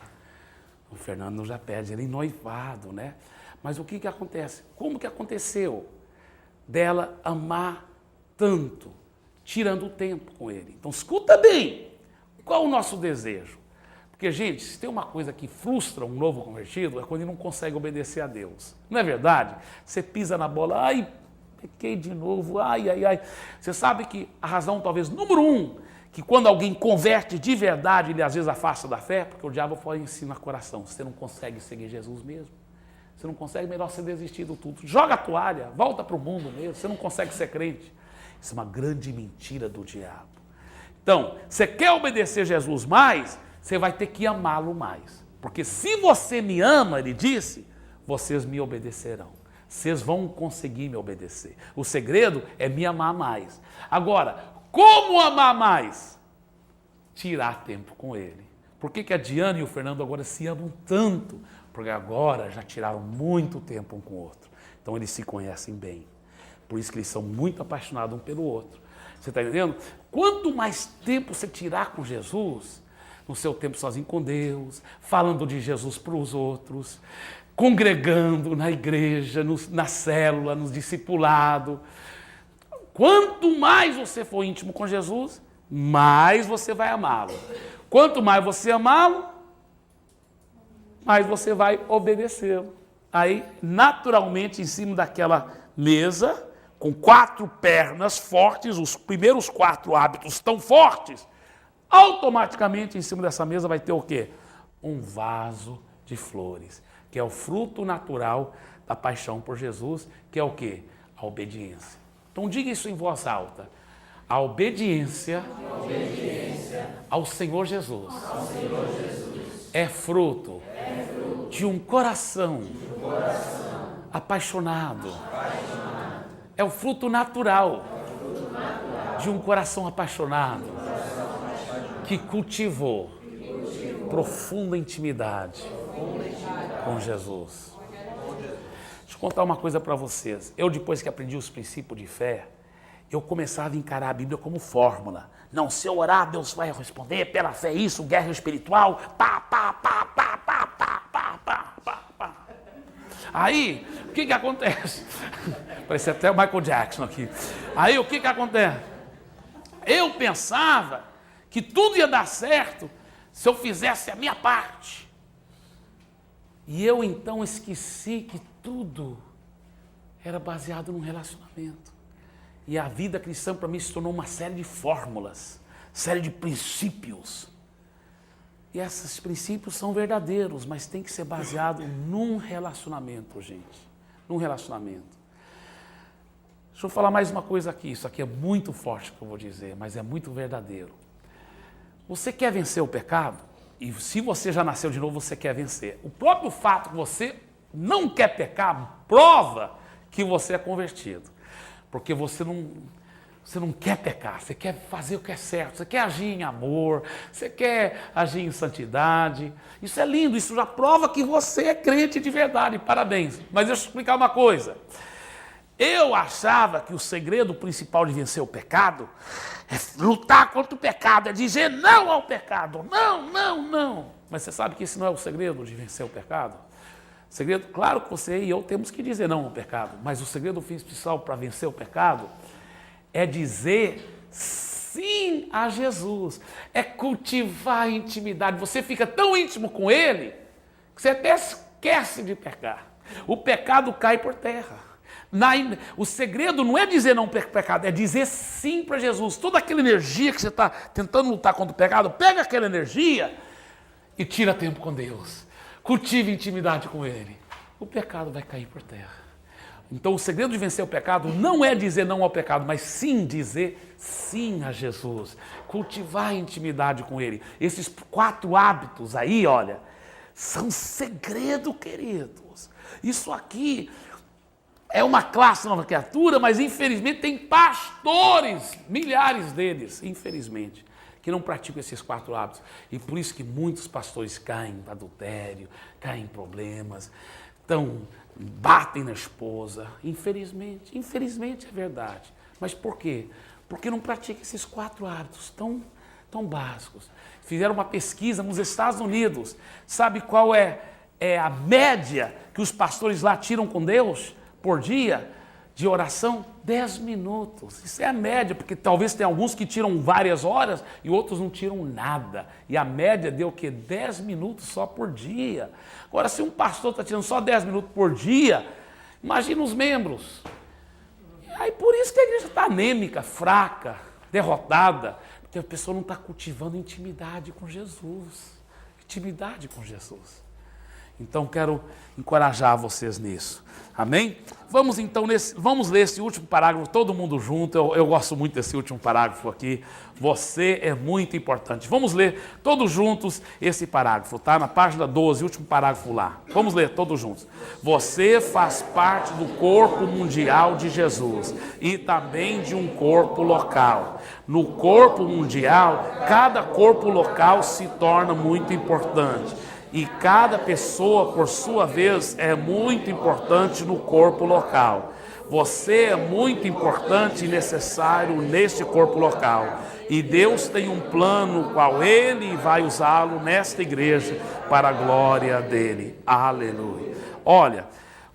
o Fernando já pede ele em noivado, né? Mas o que acontece? Como que aconteceu dela amar tanto, tirando o tempo com ele? Então, escuta bem, qual o nosso desejo? Porque, gente, se tem uma coisa que frustra um novo convertido, é quando ele não consegue obedecer a Deus. Não é verdade? Você pisa na bola, ai, pequei de novo, ai. Você sabe que a razão, talvez, número 1, que quando alguém converte de verdade, ele às vezes afasta da fé, porque o diabo foi ensina no coração. Você não consegue seguir Jesus mesmo. Você não consegue, melhor você desistir do tudo. Joga a toalha, volta para o mundo mesmo. Você não consegue ser crente. Isso é uma grande mentira do diabo. Então, você quer obedecer Jesus mais, você vai ter que amá-lo mais. Porque se você me ama, ele disse, vocês me obedecerão. vocês vão conseguir me obedecer. O segredo é me amar mais. Agora, como amar mais? Tirar tempo com ele. Por que a Diana e o Fernando agora se amam tanto? Porque agora já tiraram muito tempo um com o outro. Então eles se conhecem bem. Por isso que eles são muito apaixonados um pelo outro. Você está entendendo? Quanto mais tempo você tirar com Jesus, no seu tempo sozinho com Deus, falando de Jesus para os outros, congregando na igreja, na célula, no discipulado. Quanto mais você for íntimo com Jesus, mais você vai amá-lo. Quanto mais você amá-lo, mais você vai obedecê-lo. Aí, naturalmente, em cima daquela mesa, com 4 pernas fortes, os primeiros 4 hábitos tão fortes, automaticamente em cima dessa mesa vai ter o quê? Um vaso de flores, que é o fruto natural da paixão por Jesus, que é o quê? A obediência. Então diga isso em voz alta. A obediência ao Senhor Jesus, é fruto de um coração apaixonado. É o fruto natural de um coração apaixonado que cultivou profunda intimidade com Jesus. Deixa eu contar uma coisa para vocês. Eu, depois que aprendi os princípios de fé, eu começava a encarar a Bíblia como fórmula. Não, se eu orar, Deus vai responder, pela fé isso, guerra espiritual, pá, pá, pá, pá, pá, pá, pá, pá, pá, pá. Aí, o que acontece? Parece até o Michael Jackson aqui. Aí, o que acontece? Eu pensava que tudo ia dar certo se eu fizesse a minha parte. E eu, então, esqueci que tudo era baseado num relacionamento. E a vida cristã para mim se tornou uma série de fórmulas, série de princípios. E esses princípios são verdadeiros, mas tem que ser baseado num relacionamento, gente. Num relacionamento. Deixa eu falar mais uma coisa aqui. Isso aqui é muito forte que eu vou dizer, mas é muito verdadeiro. Você quer vencer o pecado? E se você já nasceu de novo, você quer vencer. O próprio fato que você não quer pecar prova que você é convertido. Porque você não quer pecar, você quer fazer o que é certo, você quer agir em amor, você quer agir em santidade. Isso é lindo, isso já prova que você é crente de verdade, parabéns. Mas deixa eu explicar uma coisa. Eu achava que o segredo principal de vencer o pecado é lutar contra o pecado, é dizer não ao pecado, não, não, não. Mas você sabe que esse não é o segredo de vencer o pecado? O segredo, claro que você e eu temos que dizer não ao pecado, mas o segredo principal para vencer o pecado é dizer sim a Jesus, é cultivar a intimidade. Você fica tão íntimo com Ele que você até esquece de pecar. O pecado cai por terra. O segredo não é dizer não para o pecado, é dizer sim para Jesus. Toda aquela energia que você está tentando lutar contra o pecado, pega aquela energia e tira tempo com Deus. Cultive intimidade com Ele. O pecado vai cair por terra. Então o segredo de vencer o pecado não é dizer não ao pecado, mas sim dizer sim a Jesus. Cultivar a intimidade com Ele. Esses 4 hábitos aí, olha, são segredo, queridos. Isso aqui é uma classe nova criatura, mas infelizmente tem pastores, milhares deles, infelizmente, que não praticam esses 4 hábitos. E por isso que muitos pastores caem em adultério, caem em problemas, batem na esposa. Infelizmente é verdade. Mas por quê? Porque não praticam esses 4 hábitos tão básicos. Fizeram uma pesquisa nos Estados Unidos. Sabe qual é a média que os pastores lá tiram com Deus por dia de oração? 10 minutos. Isso é a média, porque talvez tenha alguns que tiram várias horas e outros não tiram nada. E a média deu o quê? 10 minutos só por dia. Agora, se um pastor está tirando só 10 minutos por dia, imagina os membros. Aí por isso que a igreja está anêmica, fraca, derrotada, porque a pessoa não está cultivando intimidade com Jesus. Intimidade com Jesus. Então quero encorajar vocês nisso. Amém? Vamos então, vamos ler esse último parágrafo, todo mundo junto. Eu gosto muito desse último parágrafo aqui. Você é muito importante. Vamos ler todos juntos esse parágrafo, tá? Na página 12, último parágrafo lá. Vamos ler todos juntos. Você faz parte do corpo mundial de Jesus e também de um corpo local. No corpo mundial, cada corpo local se torna muito importante. E cada pessoa, por sua vez, é muito importante no corpo local. Você é muito importante e necessário neste corpo local. E Deus tem um plano qual Ele vai usá-lo nesta igreja para a glória dEle. Aleluia. Olha,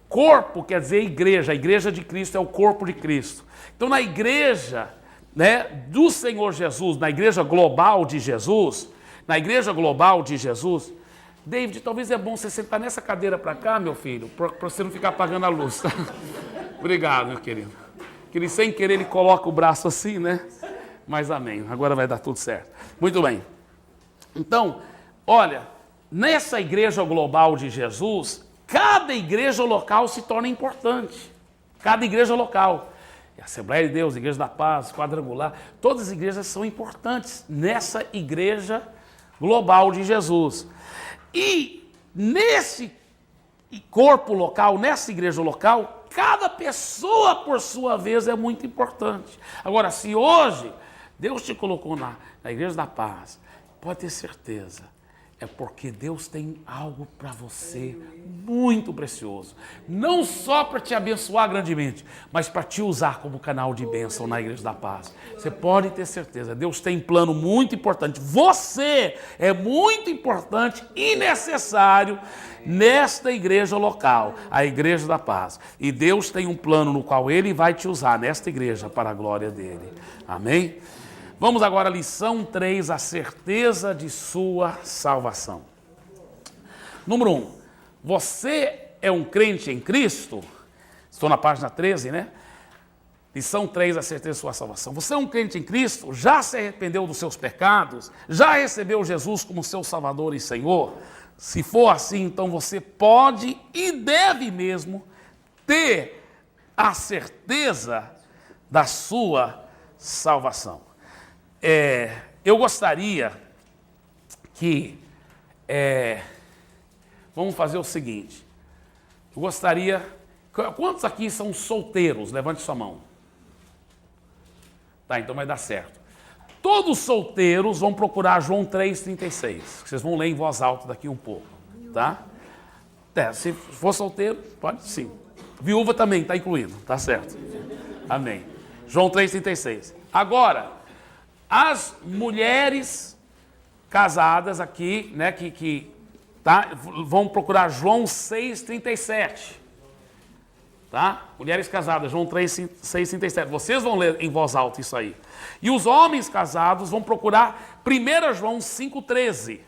corpo quer dizer igreja. A igreja de Cristo é o corpo de Cristo. Então, na igreja, né, do Senhor Jesus, na igreja global de Jesus, David, talvez é bom você sentar nessa cadeira para cá, meu filho, para você não ficar apagando a luz. Tá? Obrigado, meu querido. Que ele, sem querer, ele coloca o braço assim, né? Mas amém, agora vai dar tudo certo. Muito bem. Então, olha, nessa igreja global de Jesus, cada igreja local se torna importante. Cada igreja local. Assembleia de Deus, Igreja da Paz, Quadrangular, todas as igrejas são importantes nessa igreja global de Jesus. E nesse corpo local, nessa igreja local, cada pessoa, por sua vez, é muito importante. Agora, se hoje Deus te colocou na Igreja da Paz, pode ter certeza, é porque Deus tem algo para você muito precioso. Não só para te abençoar grandemente, mas para te usar como canal de bênção na Igreja da Paz. Você pode ter certeza, Deus tem um plano muito importante. Você é muito importante e necessário nesta igreja local, a Igreja da Paz. E Deus tem um plano no qual Ele vai te usar nesta igreja para a glória dEle. Amém? Vamos agora à lição 3, a certeza de sua salvação. Número 1, você é um crente em Cristo? Estou na página 13, né? Lição 3, a certeza de sua salvação. Você é um crente em Cristo? Já se arrependeu dos seus pecados? Já recebeu Jesus como seu Salvador e Senhor? Se for assim, então você pode e deve mesmo ter a certeza da sua salvação. Eu gostaria que, vamos fazer o seguinte, quantos aqui são solteiros? Levante sua mão. Tá, então vai dar certo. Todos solteiros vão procurar João 3,36, que vocês vão ler em voz alta daqui um pouco, tá? Se for solteiro, pode sim. Viúva também está incluído, tá certo. Amém. João 3,36. Agora, as mulheres casadas aqui, né, vão procurar João 6,37. Tá? Mulheres casadas, João 6,37. Vocês vão ler em voz alta isso aí. E os homens casados vão procurar 1 João 5,13.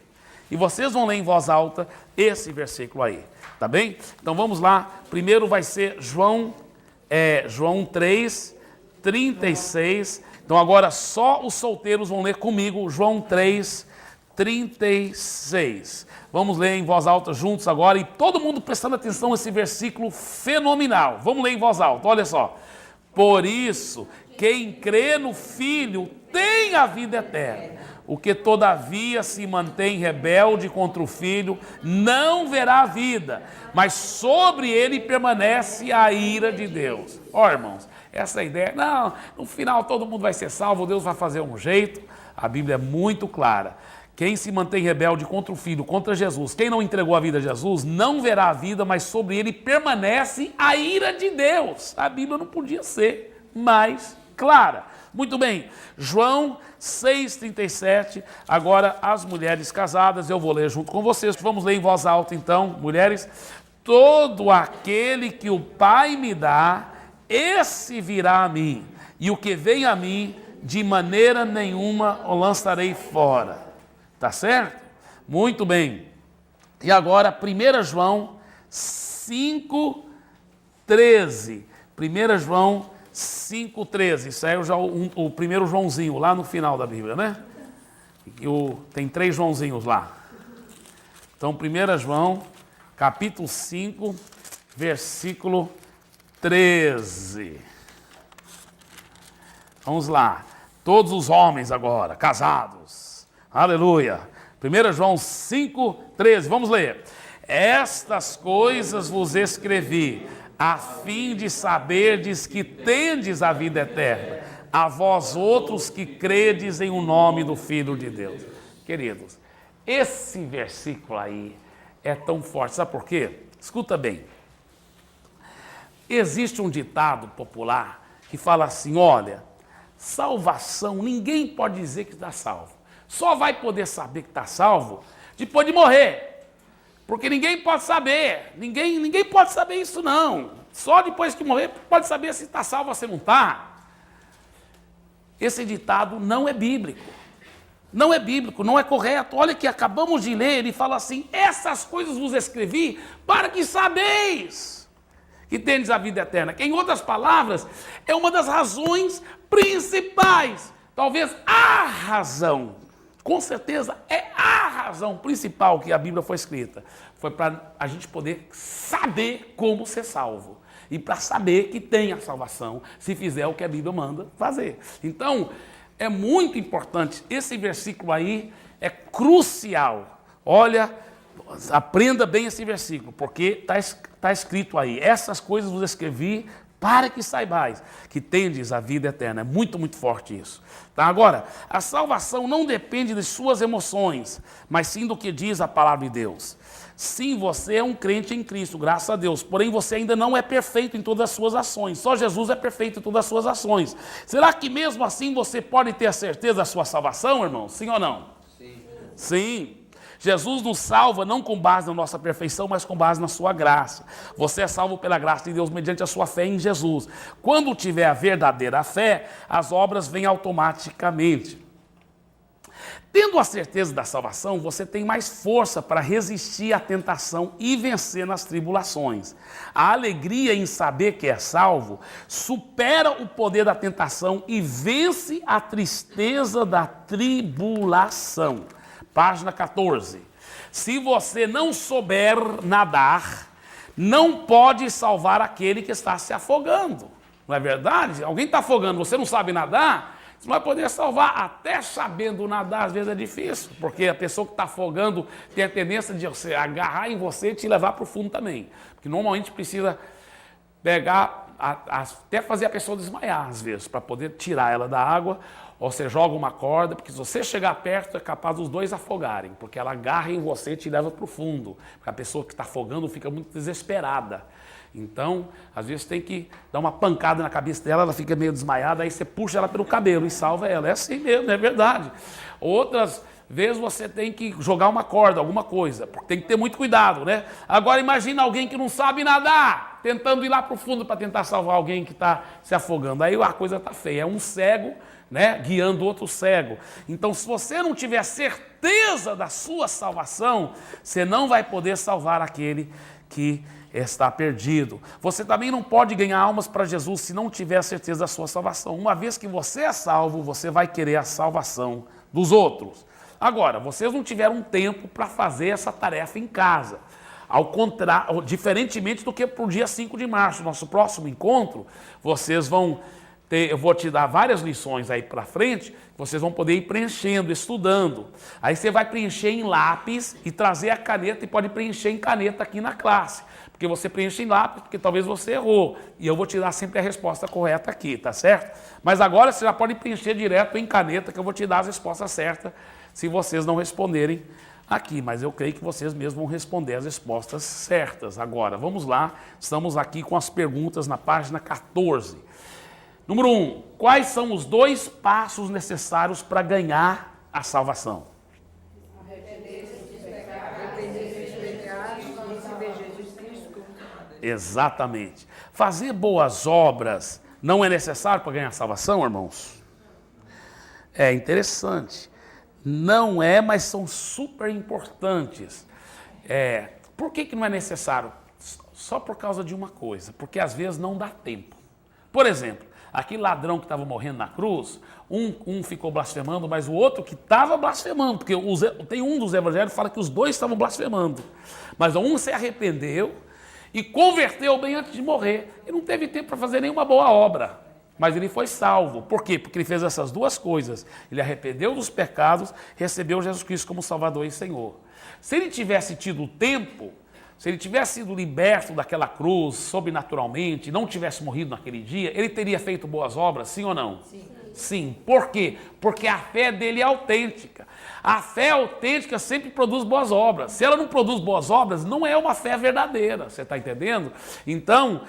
E vocês vão ler em voz alta esse versículo aí. Tá bem? Então vamos lá. Primeiro vai ser João 3,36. Então agora só os solteiros vão ler comigo João 3,36. Vamos ler em voz alta juntos agora e todo mundo prestando atenção nesse versículo fenomenal. Vamos ler em voz alta, olha só. Por isso, quem crê no Filho tem a vida eterna. O que todavia se mantém rebelde contra o Filho não verá a vida, mas sobre ele permanece a ira de Deus. Ó, irmãos, essa ideia, não, no final todo mundo vai ser salvo, Deus vai fazer um jeito. A Bíblia é muito clara. Quem se mantém rebelde contra o Filho, contra Jesus, quem não entregou a vida a Jesus, não verá a vida, mas sobre ele permanece a ira de Deus. A Bíblia não podia ser mais clara. Muito bem, João 6,37, agora as mulheres casadas, eu vou ler junto com vocês, vamos ler em voz alta então, mulheres. Todo aquele que o Pai me dá, esse virá a mim, e o que vem a mim, de maneira nenhuma o lançarei fora. Tá certo? Muito bem. E agora 1 João 5,13. 1 João 5,13. Isso aí é já o primeiro Joãozinho, lá no final da Bíblia, né? Tem 3 Joãozinhos lá. Então 1 João, capítulo 5, versículo 13. Vamos lá. Todos os homens agora, casados. Aleluia. 1 João 5, 13. Vamos ler. Estas coisas vos escrevi, a fim de saberdes que tendes a vida eterna, a vós outros que credes em o nome do Filho de Deus. Queridos, esse versículo aí é tão forte. Sabe por quê? Escuta bem. Existe um ditado popular que fala assim, olha, salvação, ninguém pode dizer que está salvo. Só vai poder saber que está salvo depois de morrer. Porque ninguém pode saber. Ninguém pode saber isso não. Só depois que morrer pode saber se está salvo ou se não está. Esse ditado não é bíblico. Não é bíblico, não é correto. Olha que acabamos de ler, ele fala assim, essas coisas vos escrevi para que sabeis que tendes a vida eterna. Que, em outras palavras, é uma das razões principais, talvez a razão, com certeza é a razão principal que a Bíblia foi escrita. Foi para a gente poder saber como ser salvo. E para saber que tem a salvação, se fizer o que a Bíblia manda fazer. Então, é muito importante, esse versículo aí é crucial. Olha, aprenda bem esse versículo, porque está escrito aí, essas coisas vos escrevi para que saibais que tendes a vida eterna. É muito, muito forte isso. Tá? Agora, a salvação não depende de suas emoções, mas sim do que diz a palavra de Deus. Sim, você é um crente em Cristo, graças a Deus, porém você ainda não é perfeito em todas as suas ações. Só Jesus é perfeito em todas as suas ações. Será que mesmo assim você pode ter a certeza da sua salvação, irmão? Sim ou não? Sim. Sim. Jesus nos salva não com base na nossa perfeição, mas com base na sua graça. Você é salvo pela graça de Deus mediante a sua fé em Jesus. Quando tiver a verdadeira fé, as obras vêm automaticamente. Tendo a certeza da salvação, você tem mais força para resistir à tentação e vencer nas tribulações. A alegria em saber que é salvo supera o poder da tentação e vence a tristeza da tribulação. Página 14. Se você não souber nadar, não pode salvar aquele que está se afogando. Não é verdade? Alguém está afogando, você não sabe nadar, você não vai poder salvar. Até sabendo nadar, às vezes é difícil, porque a pessoa que está afogando tem a tendência de você agarrar em você e te levar para o fundo também. Porque normalmente precisa pegar, até fazer a pessoa desmaiar, às vezes, para poder tirar ela da água. Ou você joga uma corda, porque se você chegar perto é capaz dos dois afogarem, porque ela agarra em você e te leva para o fundo. Porque a pessoa que está afogando fica muito desesperada. Então, às vezes tem que dar uma pancada na cabeça dela, ela fica meio desmaiada, aí você puxa ela pelo cabelo e salva ela. É assim mesmo, é verdade. Outras vezes você tem que jogar uma corda, alguma coisa, porque tem que ter muito cuidado, né? Agora imagina alguém que não sabe nadar, tentando ir lá para o fundo para tentar salvar alguém que está se afogando. Aí a coisa está feia, é um cego, né, guiando outro cego. Então, se você não tiver certeza da sua salvação, você não vai poder salvar aquele que está perdido. Você também não pode ganhar almas para Jesus se não tiver a certeza da sua salvação. Uma vez que você é salvo, você vai querer a salvação dos outros. Agora, vocês não tiveram tempo para fazer essa tarefa em casa. Ao contrário, diferentemente do que para o dia 5 de março, nosso próximo encontro, vocês vão eu vou te dar várias lições aí para frente, que vocês vão poder ir preenchendo, estudando. Aí você vai preencher em lápis e trazer a caneta e pode preencher em caneta aqui na classe. Porque você preenche em lápis, porque talvez você errou. E eu vou te dar sempre a resposta correta aqui, tá certo? Mas agora você já pode preencher direto em caneta, que eu vou te dar as respostas certas, se vocês não responderem aqui. Mas eu creio que vocês mesmos vão responder as respostas certas. Agora, vamos lá. Estamos aqui com as perguntas na página 14. Número 1, quais são os 2 passos necessários para ganhar a salvação? Exatamente. Fazer boas obras não é necessário para ganhar a salvação, irmãos? É interessante. Não é, mas são super importantes. Por que não é necessário? Só por causa de uma coisa, porque às vezes não dá tempo. Por exemplo, Aquele ladrão que estava morrendo na cruz, um ficou blasfemando, mas o outro que estava blasfemando, porque tem um dos evangelhos que fala que os dois estavam blasfemando. Mas um se arrependeu e converteu bem antes de morrer. E não teve tempo para fazer nenhuma boa obra. Mas ele foi salvo. Por quê? Porque ele fez essas duas coisas. Ele arrependeu dos pecados, recebeu Jesus Cristo como Salvador e Senhor. Se ele tivesse tido tempo, se ele tivesse sido liberto daquela cruz sobrenaturalmente, não tivesse morrido naquele dia, ele teria feito boas obras, sim ou não? Sim. Sim. Por quê? Porque a fé dele é autêntica. A fé autêntica sempre produz boas obras. Se ela não produz boas obras, não é uma fé verdadeira. Você está entendendo? Então,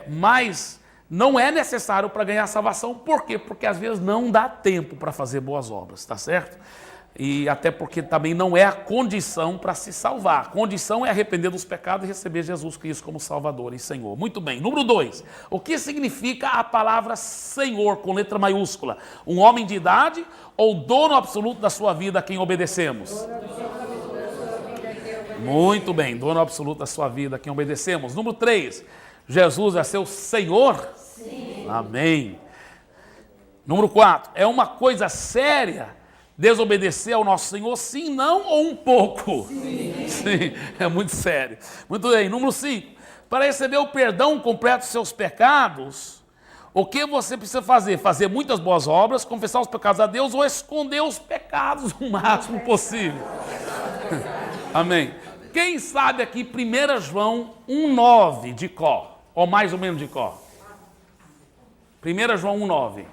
mas não é necessário para ganhar salvação. Por quê? Porque às vezes não dá tempo para fazer boas obras, tá certo? E até porque também não é a condição para se salvar. A condição é arrepender dos pecados e receber Jesus Cristo como Salvador e Senhor. Muito bem. Número 2. O que significa a palavra Senhor com letra maiúscula? Um homem de idade ou dono absoluto da sua vida a quem obedecemos? Muito bem. Dono absoluto da sua vida a quem obedecemos. Número 3. Jesus é seu Senhor? Sim. Amém. Número 4. É uma coisa séria desobedecer ao nosso Senhor, sim, não ou um pouco? Sim. Sim, é muito sério. Muito bem. Número 5. Para receber o perdão completo dos seus pecados, o que você precisa fazer? Fazer muitas boas obras, confessar os pecados a Deus ou esconder os pecados o máximo possível. Amém. Quem sabe aqui 1 João 1,9 de cor, ou mais ou menos de cor? 1 João 1,9.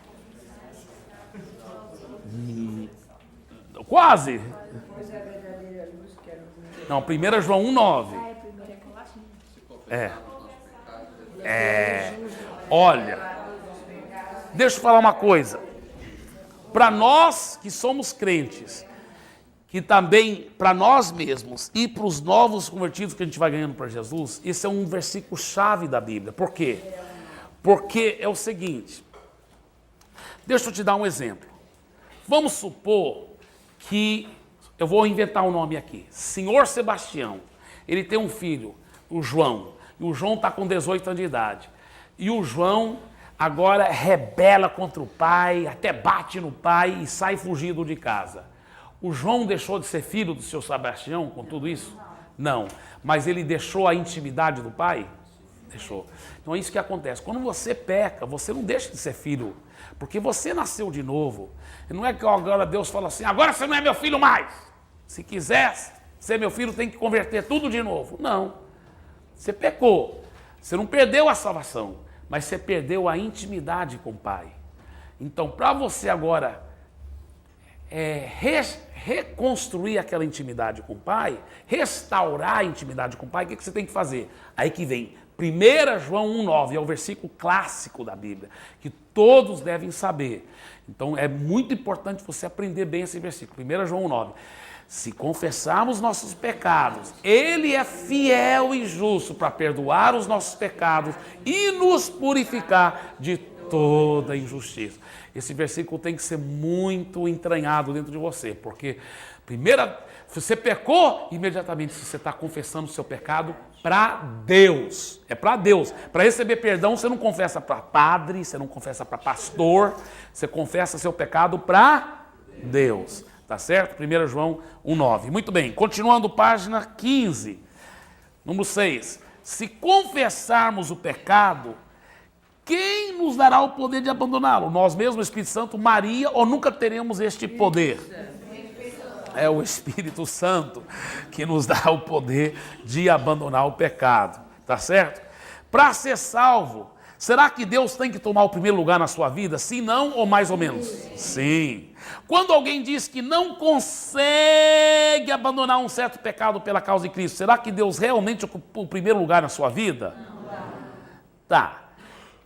Quase. Não, 1 João 1,9. Olha, deixa eu falar uma coisa. Para nós que somos crentes, que também para nós mesmos e para os novos convertidos que a gente vai ganhando para Jesus, esse é um versículo chave da Bíblia. Por quê? Porque é o seguinte. Deixa eu te dar um exemplo. Vamos supor que, eu vou inventar um nome aqui, Senhor Sebastião, ele tem um filho, o João, e o João está com 18 anos de idade, e o João agora rebela contra o pai, até bate no pai e sai fugido de casa. O João deixou de ser filho do seu Sebastião com tudo isso? Não, mas ele deixou a intimidade do pai? Deixou. Então é isso que acontece, quando você peca, você não deixa de ser filho, porque você nasceu de novo. E não é que agora Deus fala assim, agora você não é meu filho mais. Se quiser ser meu filho, tem que converter tudo de novo. Não. Você pecou. Você não perdeu a salvação, mas você perdeu a intimidade com o Pai. Então, para você agora reconstruir aquela intimidade com o Pai, restaurar a intimidade com o Pai, o que você tem que fazer? Aí que vem 1 João 1,9, é o versículo clássico da Bíblia, que todos devem saber. Então é muito importante você aprender bem esse versículo. 1 João 1,9. Se confessarmos nossos pecados, Ele é fiel e justo para perdoar os nossos pecados e nos purificar de toda injustiça. Esse versículo tem que ser muito entranhado dentro de você, porque se você pecou, imediatamente você está confessando o seu pecado para Deus. É para Deus. Para receber perdão, você não confessa para padre, você não confessa para pastor, você confessa seu pecado para Deus. Tá certo? 1 João 1,9. Muito bem. Continuando, página 15. Número 6. Se confessarmos o pecado, quem nos dará o poder de abandoná-lo? Nós mesmos, o Espírito Santo, Maria, ou nunca teremos este poder? É o Espírito Santo que nos dá o poder de abandonar o pecado. Tá certo? Para ser salvo, será que Deus tem que tomar o primeiro lugar na sua vida? Sim, não ou mais ou menos? Sim. Quando alguém diz que não consegue abandonar um certo pecado pela causa de Cristo, será que Deus realmente ocupa o primeiro lugar na sua vida? Não. Tá.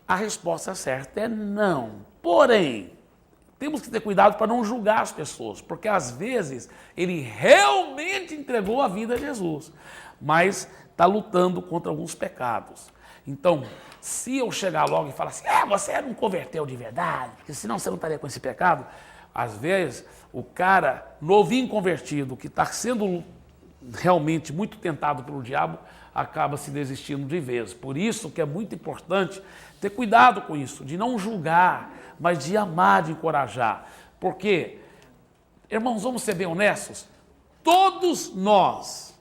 A resposta certa é não. Porém, temos que ter cuidado para não julgar as pessoas, porque às vezes ele realmente entregou a vida a Jesus, mas está lutando contra alguns pecados. Então, se eu chegar logo e falar assim, você não converteu de verdade, porque senão você não estaria com esse pecado, às vezes o cara novinho convertido, que está sendo realmente muito tentado pelo diabo, acaba se desistindo de vez. Por isso que é muito importante ter cuidado com isso, de não julgar, mas de amar, de encorajar. Porque, irmãos, vamos ser bem honestos, todos nós,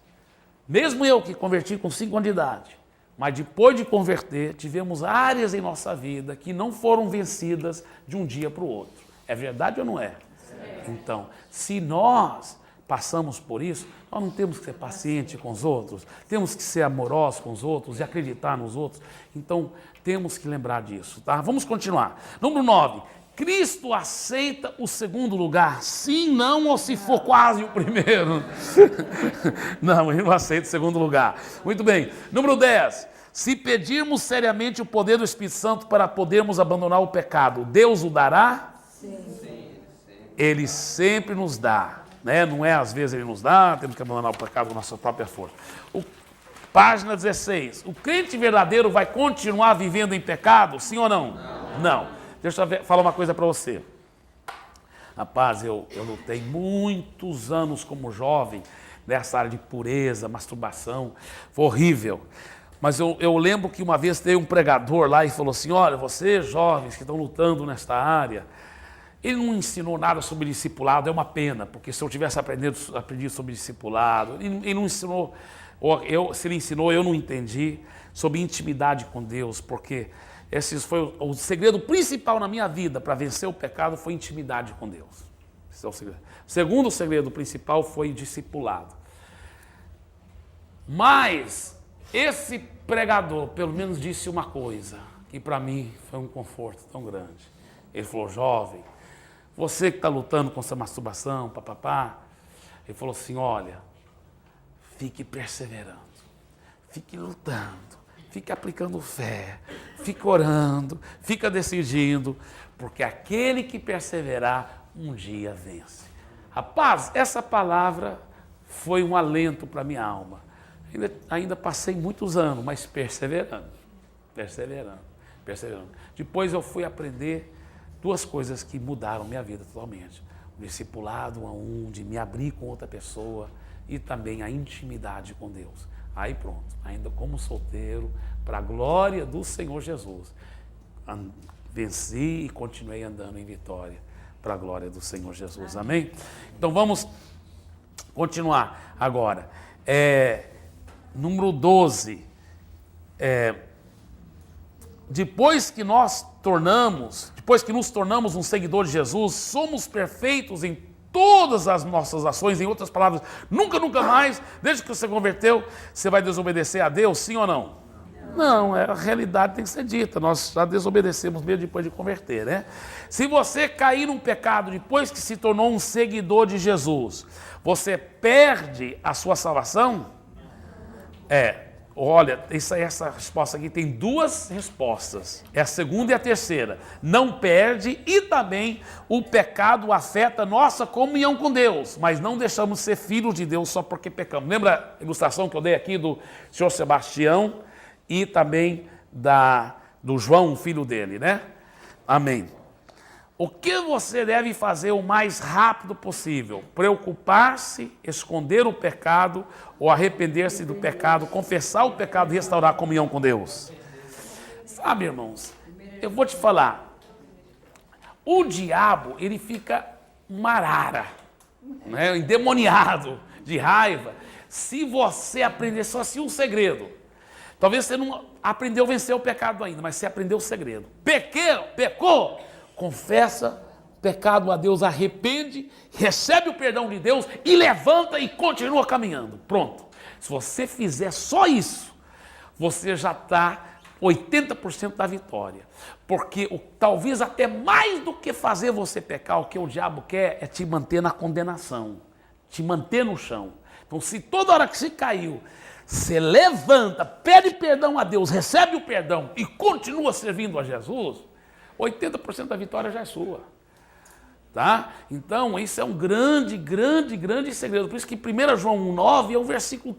mesmo eu que converti com 5 anos de idade, mas depois de converter, tivemos áreas em nossa vida que não foram vencidas de um dia para o outro. É verdade ou não é? Então, se nós passamos por isso, nós não temos que ser pacientes com os outros, temos que ser amorosos com os outros e acreditar nos outros. Então, temos que lembrar disso, tá? Vamos continuar. Número 9. Cristo aceita o segundo lugar? Sim, não, ou se for quase o primeiro? Não, ele não aceita o segundo lugar. Muito bem. Número 10. Se pedirmos seriamente o poder do Espírito Santo para podermos abandonar o pecado, Deus o dará? Sim. Ele sempre nos dá, né? Não é às vezes ele nos dá, temos que abandonar o pecado com nossa própria força. Página 16. O crente verdadeiro vai continuar vivendo em pecado? Sim ou não? Não. Deixa eu falar uma coisa para você. Rapaz, eu lutei muitos anos como jovem nessa área de pureza, masturbação. Foi horrível. Mas eu lembro que uma vez teve um pregador lá e falou assim, olha, vocês jovens que estão lutando nesta área, ele não ensinou nada sobre discipulado, é uma pena, porque se eu tivesse aprendido sobre discipulado, ele não ensinou, se ele ensinou, eu não entendi, sobre intimidade com Deus, porque esse foi o segredo principal na minha vida para vencer o pecado, foi intimidade com Deus. Esse é o segredo. O segundo segredo principal foi discipulado. Mas esse pregador, pelo menos, disse uma coisa, que para mim foi um conforto tão grande. Ele falou, jovem, você que está lutando com essa masturbação, papapá, ele falou assim, olha, fique perseverando, fique lutando, fique aplicando fé, fique orando, fica decidindo, porque aquele que perseverar, um dia vence. Rapaz, essa palavra foi um alento para a minha alma. Ainda passei muitos anos, mas perseverando. Depois eu fui aprender 2 coisas que mudaram minha vida totalmente. O discipulado de me abrir com outra pessoa e também a intimidade com Deus. Aí pronto, ainda como solteiro, para a glória do Senhor Jesus, venci e continuei andando em vitória para a glória do Senhor Jesus. Amém? Então vamos continuar agora. Número 12. Depois que nos tornamos um seguidor de Jesus, somos perfeitos em todas as nossas ações. Em outras palavras, nunca mais, desde que você converteu, você vai desobedecer a Deus, sim ou não? Não, a realidade tem que ser dita. Nós já desobedecemos mesmo depois de converter, né? Se você cair num pecado depois que se tornou um seguidor de Jesus, você perde a sua salvação? Olha, essa resposta aqui tem 2 respostas. É a segunda e a terceira. Não perde e também o pecado afeta nossa comunhão com Deus, mas não deixamos de ser filhos de Deus só porque pecamos. Lembra a ilustração que eu dei aqui do senhor Sebastião e também do João, filho dele, né? Amém. O que você deve fazer o mais rápido possível? Preocupar-se, esconder o pecado ou arrepender-se do pecado, confessar o pecado e restaurar a comunhão com Deus? Sabe, irmãos, eu vou te falar, o diabo, ele fica uma arara, né, endemoniado de raiva, se você aprender só assim um segredo. Talvez você não aprendeu a vencer o pecado ainda, mas você aprendeu o segredo. Pecou, confessa o pecado a Deus, arrepende, recebe o perdão de Deus e levanta e continua caminhando. Pronto. Se você fizer só isso, você já está 80% da vitória. Porque talvez até mais do que fazer você pecar, o que o diabo quer é te manter na condenação, te manter no chão. Então, se toda hora que você caiu, você levanta, pede perdão a Deus, recebe o perdão e continua servindo a Jesus, 80% da vitória já é sua. Tá? Então, isso é um grande segredo. Por isso que 1 João 1,9 é um versículo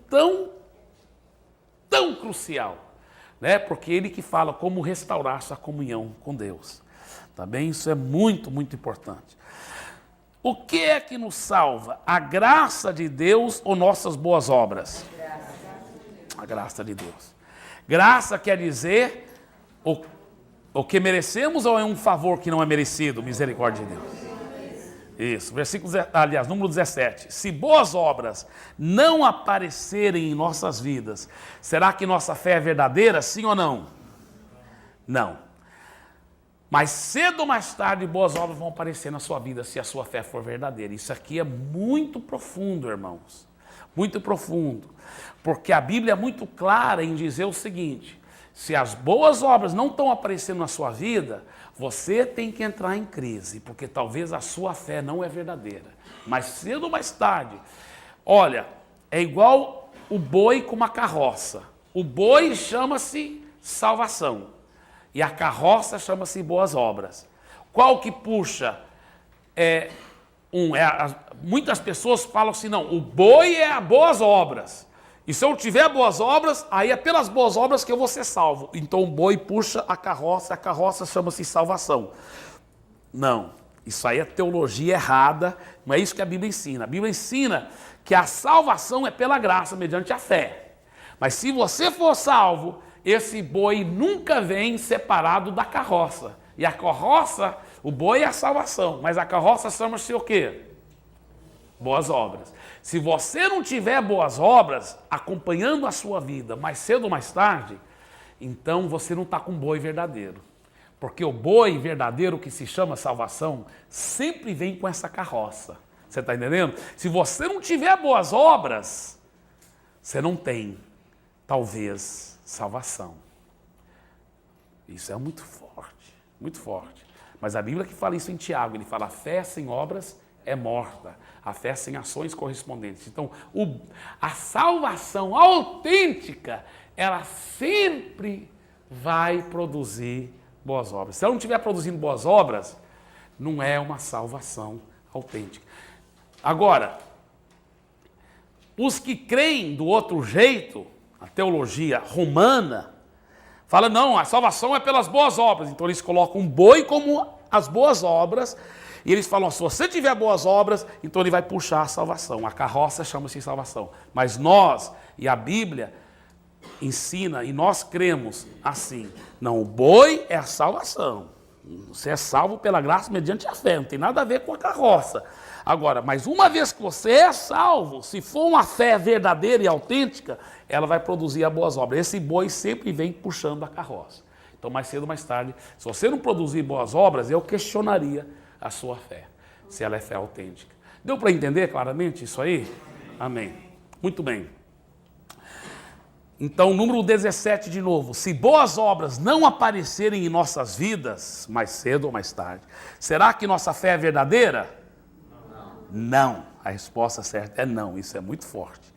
tão crucial, né? Porque ele que fala como restaurar sua comunhão com Deus. Tá bem? Isso é muito importante. O que é que nos salva? A graça de Deus ou nossas boas obras? A graça de Deus. Graça quer dizer o que merecemos ou é um favor que não é merecido? Misericórdia de Deus. Isso, número 17. Se boas obras não aparecerem em nossas vidas, será que nossa fé é verdadeira? Sim ou não? Não. Mas cedo ou mais tarde, boas obras vão aparecer na sua vida se a sua fé for verdadeira. Isso aqui é muito profundo, irmãos. Muito profundo. Porque a Bíblia é muito clara em dizer o seguinte: se as boas obras não estão aparecendo na sua vida, você tem que entrar em crise, porque talvez a sua fé não é verdadeira. Mas cedo ou mais tarde, olha, é igual o boi com uma carroça. O boi chama-se salvação e a carroça chama-se boas obras. Qual que puxa? Muitas pessoas falam assim, não, o boi é as boas obras. E se eu tiver boas obras, aí é pelas boas obras que eu vou ser salvo. Então o boi puxa a carroça chama-se salvação. Não, isso aí é teologia errada, não é isso que a Bíblia ensina. A Bíblia ensina que a salvação é pela graça, mediante a fé. Mas se você for salvo, esse boi nunca vem separado da carroça. E a carroça, o boi é a salvação, mas a carroça chama-se o quê? Boas obras. Se você não tiver boas obras acompanhando a sua vida mais cedo ou mais tarde, então você não está com um boi verdadeiro. Porque o boi verdadeiro, que se chama salvação, sempre vem com essa carroça. Você está entendendo? Se você não tiver boas obras, você não tem, talvez, salvação. Isso é muito forte, muito forte. Mas a Bíblia que fala isso em Tiago, ele fala: a fé sem obras é morta, a fé sem ações correspondentes. Então, a salvação autêntica, ela sempre vai produzir boas obras. Se ela não estiver produzindo boas obras, não é uma salvação autêntica. Agora, os que creem do outro jeito, a teologia romana, fala, não, a salvação é pelas boas obras. Então eles colocam um boi como as boas obras, e eles falam, se você tiver boas obras, então ele vai puxar a salvação. A carroça chama-se salvação. Mas nós, e a Bíblia ensina, e nós cremos assim, não, o boi é a salvação. Você é salvo pela graça mediante a fé, não tem nada a ver com a carroça. Agora, mas uma vez que você é salvo, se for uma fé verdadeira e autêntica, ela vai produzir as boas obras. Esse boi sempre vem puxando a carroça. Então, mais cedo ou mais tarde, se você não produzir boas obras, eu questionaria a sua fé, se ela é fé autêntica. Deu para entender claramente isso aí? Amém. Muito bem. Então, número 17 de novo. Se boas obras não aparecerem em nossas vidas, mais cedo ou mais tarde, será que nossa fé é verdadeira? Não. A resposta certa é não. Isso é muito forte.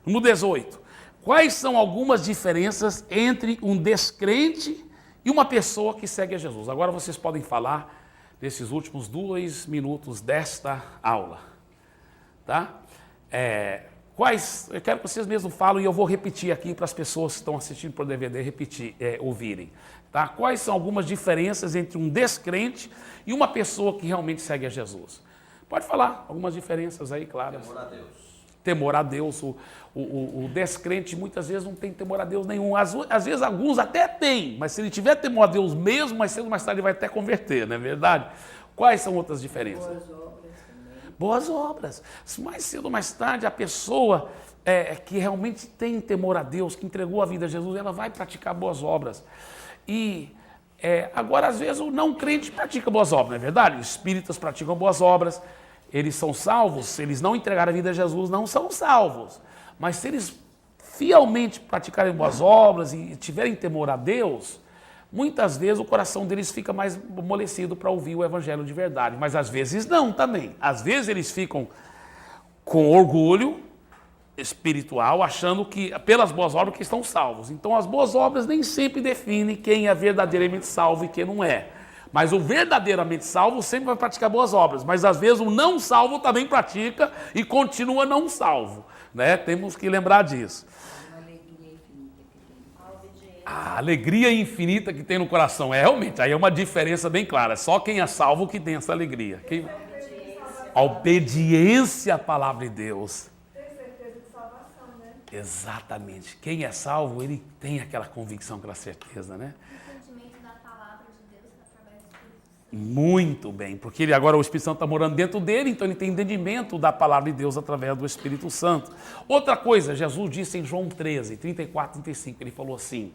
Número 18. Quais são algumas diferenças entre um descrente e uma pessoa que segue a Jesus? Agora vocês podem falar nesses últimos 2 minutos desta aula. Tá? Eu quero que vocês mesmos falem e eu vou repetir aqui para as pessoas que estão assistindo por DVD ouvirem. Tá? Quais são algumas diferenças entre um descrente e uma pessoa que realmente segue a Jesus? Pode falar algumas diferenças aí, claras. Temor a Deus. Temor a Deus. O descrente muitas vezes não tem temor a Deus nenhum. Às vezes alguns até têm, mas se ele tiver temor a Deus mesmo, mais cedo ou mais tarde ele vai até converter, não é verdade? Quais são outras diferenças? Boas obras também. Boas obras. Mais cedo ou mais tarde a pessoa que realmente tem temor a Deus, que entregou a vida a Jesus, ela vai praticar boas obras. Agora, às vezes, o não crente pratica boas obras, não é verdade? Os espíritas praticam boas obras, eles são salvos, se eles não entregarem a vida a Jesus, não são salvos. Mas se eles fielmente praticarem boas obras e tiverem temor a Deus, muitas vezes o coração deles fica mais amolecido para ouvir o evangelho de verdade. Mas às vezes não também. Às vezes eles ficam com orgulho espiritual, achando que pelas boas obras que estão salvos. Então as boas obras nem sempre definem quem é verdadeiramente salvo e quem não é. Mas o verdadeiramente salvo sempre vai praticar boas obras. Mas às vezes o não salvo também pratica e continua não salvo. Né? Temos que lembrar disso. A alegria infinita que tem no coração. Realmente, aí é uma diferença bem clara. Só quem é salvo que tem essa alegria. A obediência à palavra de Deus. Tem certeza de salvação, né? Exatamente. Quem é salvo, ele tem aquela convicção, aquela certeza, né? O entendimento da palavra de Deus através do Espírito Santo. Muito bem, porque ele agora o Espírito Santo está morando dentro dele, então ele tem entendimento da palavra de Deus através do Espírito Santo. Outra coisa, Jesus disse em João 13, 34, 35, ele falou assim: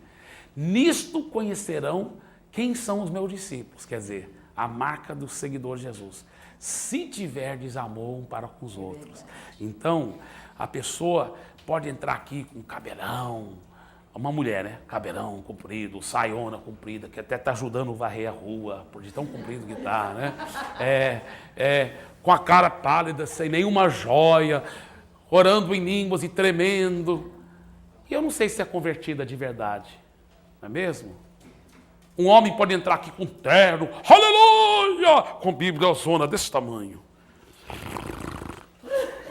nisto conhecerão quem são os meus discípulos, quer dizer, a marca do seguidor de Jesus. Se tiverdes amor um para com os outros. Então, a pessoa pode entrar aqui com cabelão, uma mulher, né? Cabelão comprido, saiona comprida, que até está ajudando a varrer a rua, por de tão comprido que está, né? Com a cara pálida, sem nenhuma joia, orando em línguas e tremendo. E eu não sei se é convertida de verdade, não é mesmo? Um homem pode entrar aqui com terno, aleluia, com Bíblia zona desse tamanho,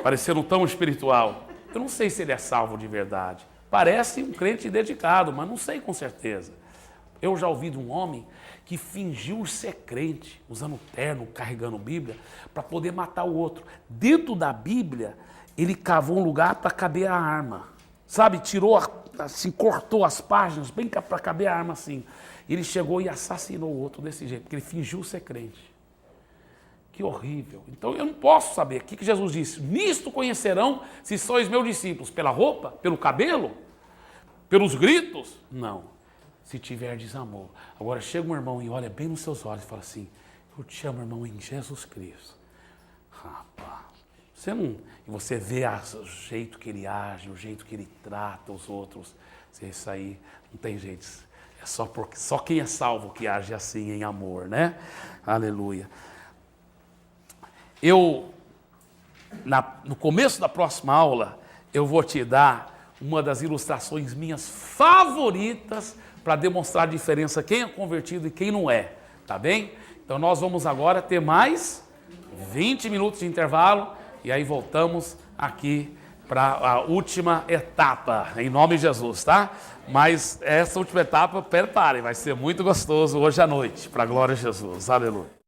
parecendo tão espiritual. Eu não sei se ele é salvo de verdade. Parece um crente dedicado, mas não sei com certeza. Eu já ouvi de um homem que fingiu ser crente, usando terno, carregando Bíblia, para poder matar o outro. Dentro da Bíblia, ele cavou um lugar para caber a arma. Sabe, tirou, assim, cortou as páginas, bem para caber a arma assim. Ele chegou e assassinou o outro desse jeito, porque ele fingiu ser crente. Que horrível. Então eu não posso saber. O que Jesus disse? Nisto conhecerão se sois meus discípulos. Pela roupa? Pelo cabelo? Pelos gritos? Não. Se tiverdes amor. Agora chega um irmão e olha bem nos seus olhos e fala assim: eu te amo, irmão, em Jesus Cristo. Rapaz, você não... E você vê o jeito que ele age, o jeito que ele trata os outros. Isso aí não tem jeito. É só quem é salvo que age assim em amor, né? Aleluia. No começo da próxima aula, eu vou te dar uma das ilustrações minhas favoritas para demonstrar a diferença quem é convertido e quem não é, tá bem? Então nós vamos agora ter mais 20 minutos de intervalo e aí voltamos aqui para a última etapa, em nome de Jesus, tá? Mas essa última etapa, preparem, vai ser muito gostoso hoje à noite, para a glória de Jesus, aleluia.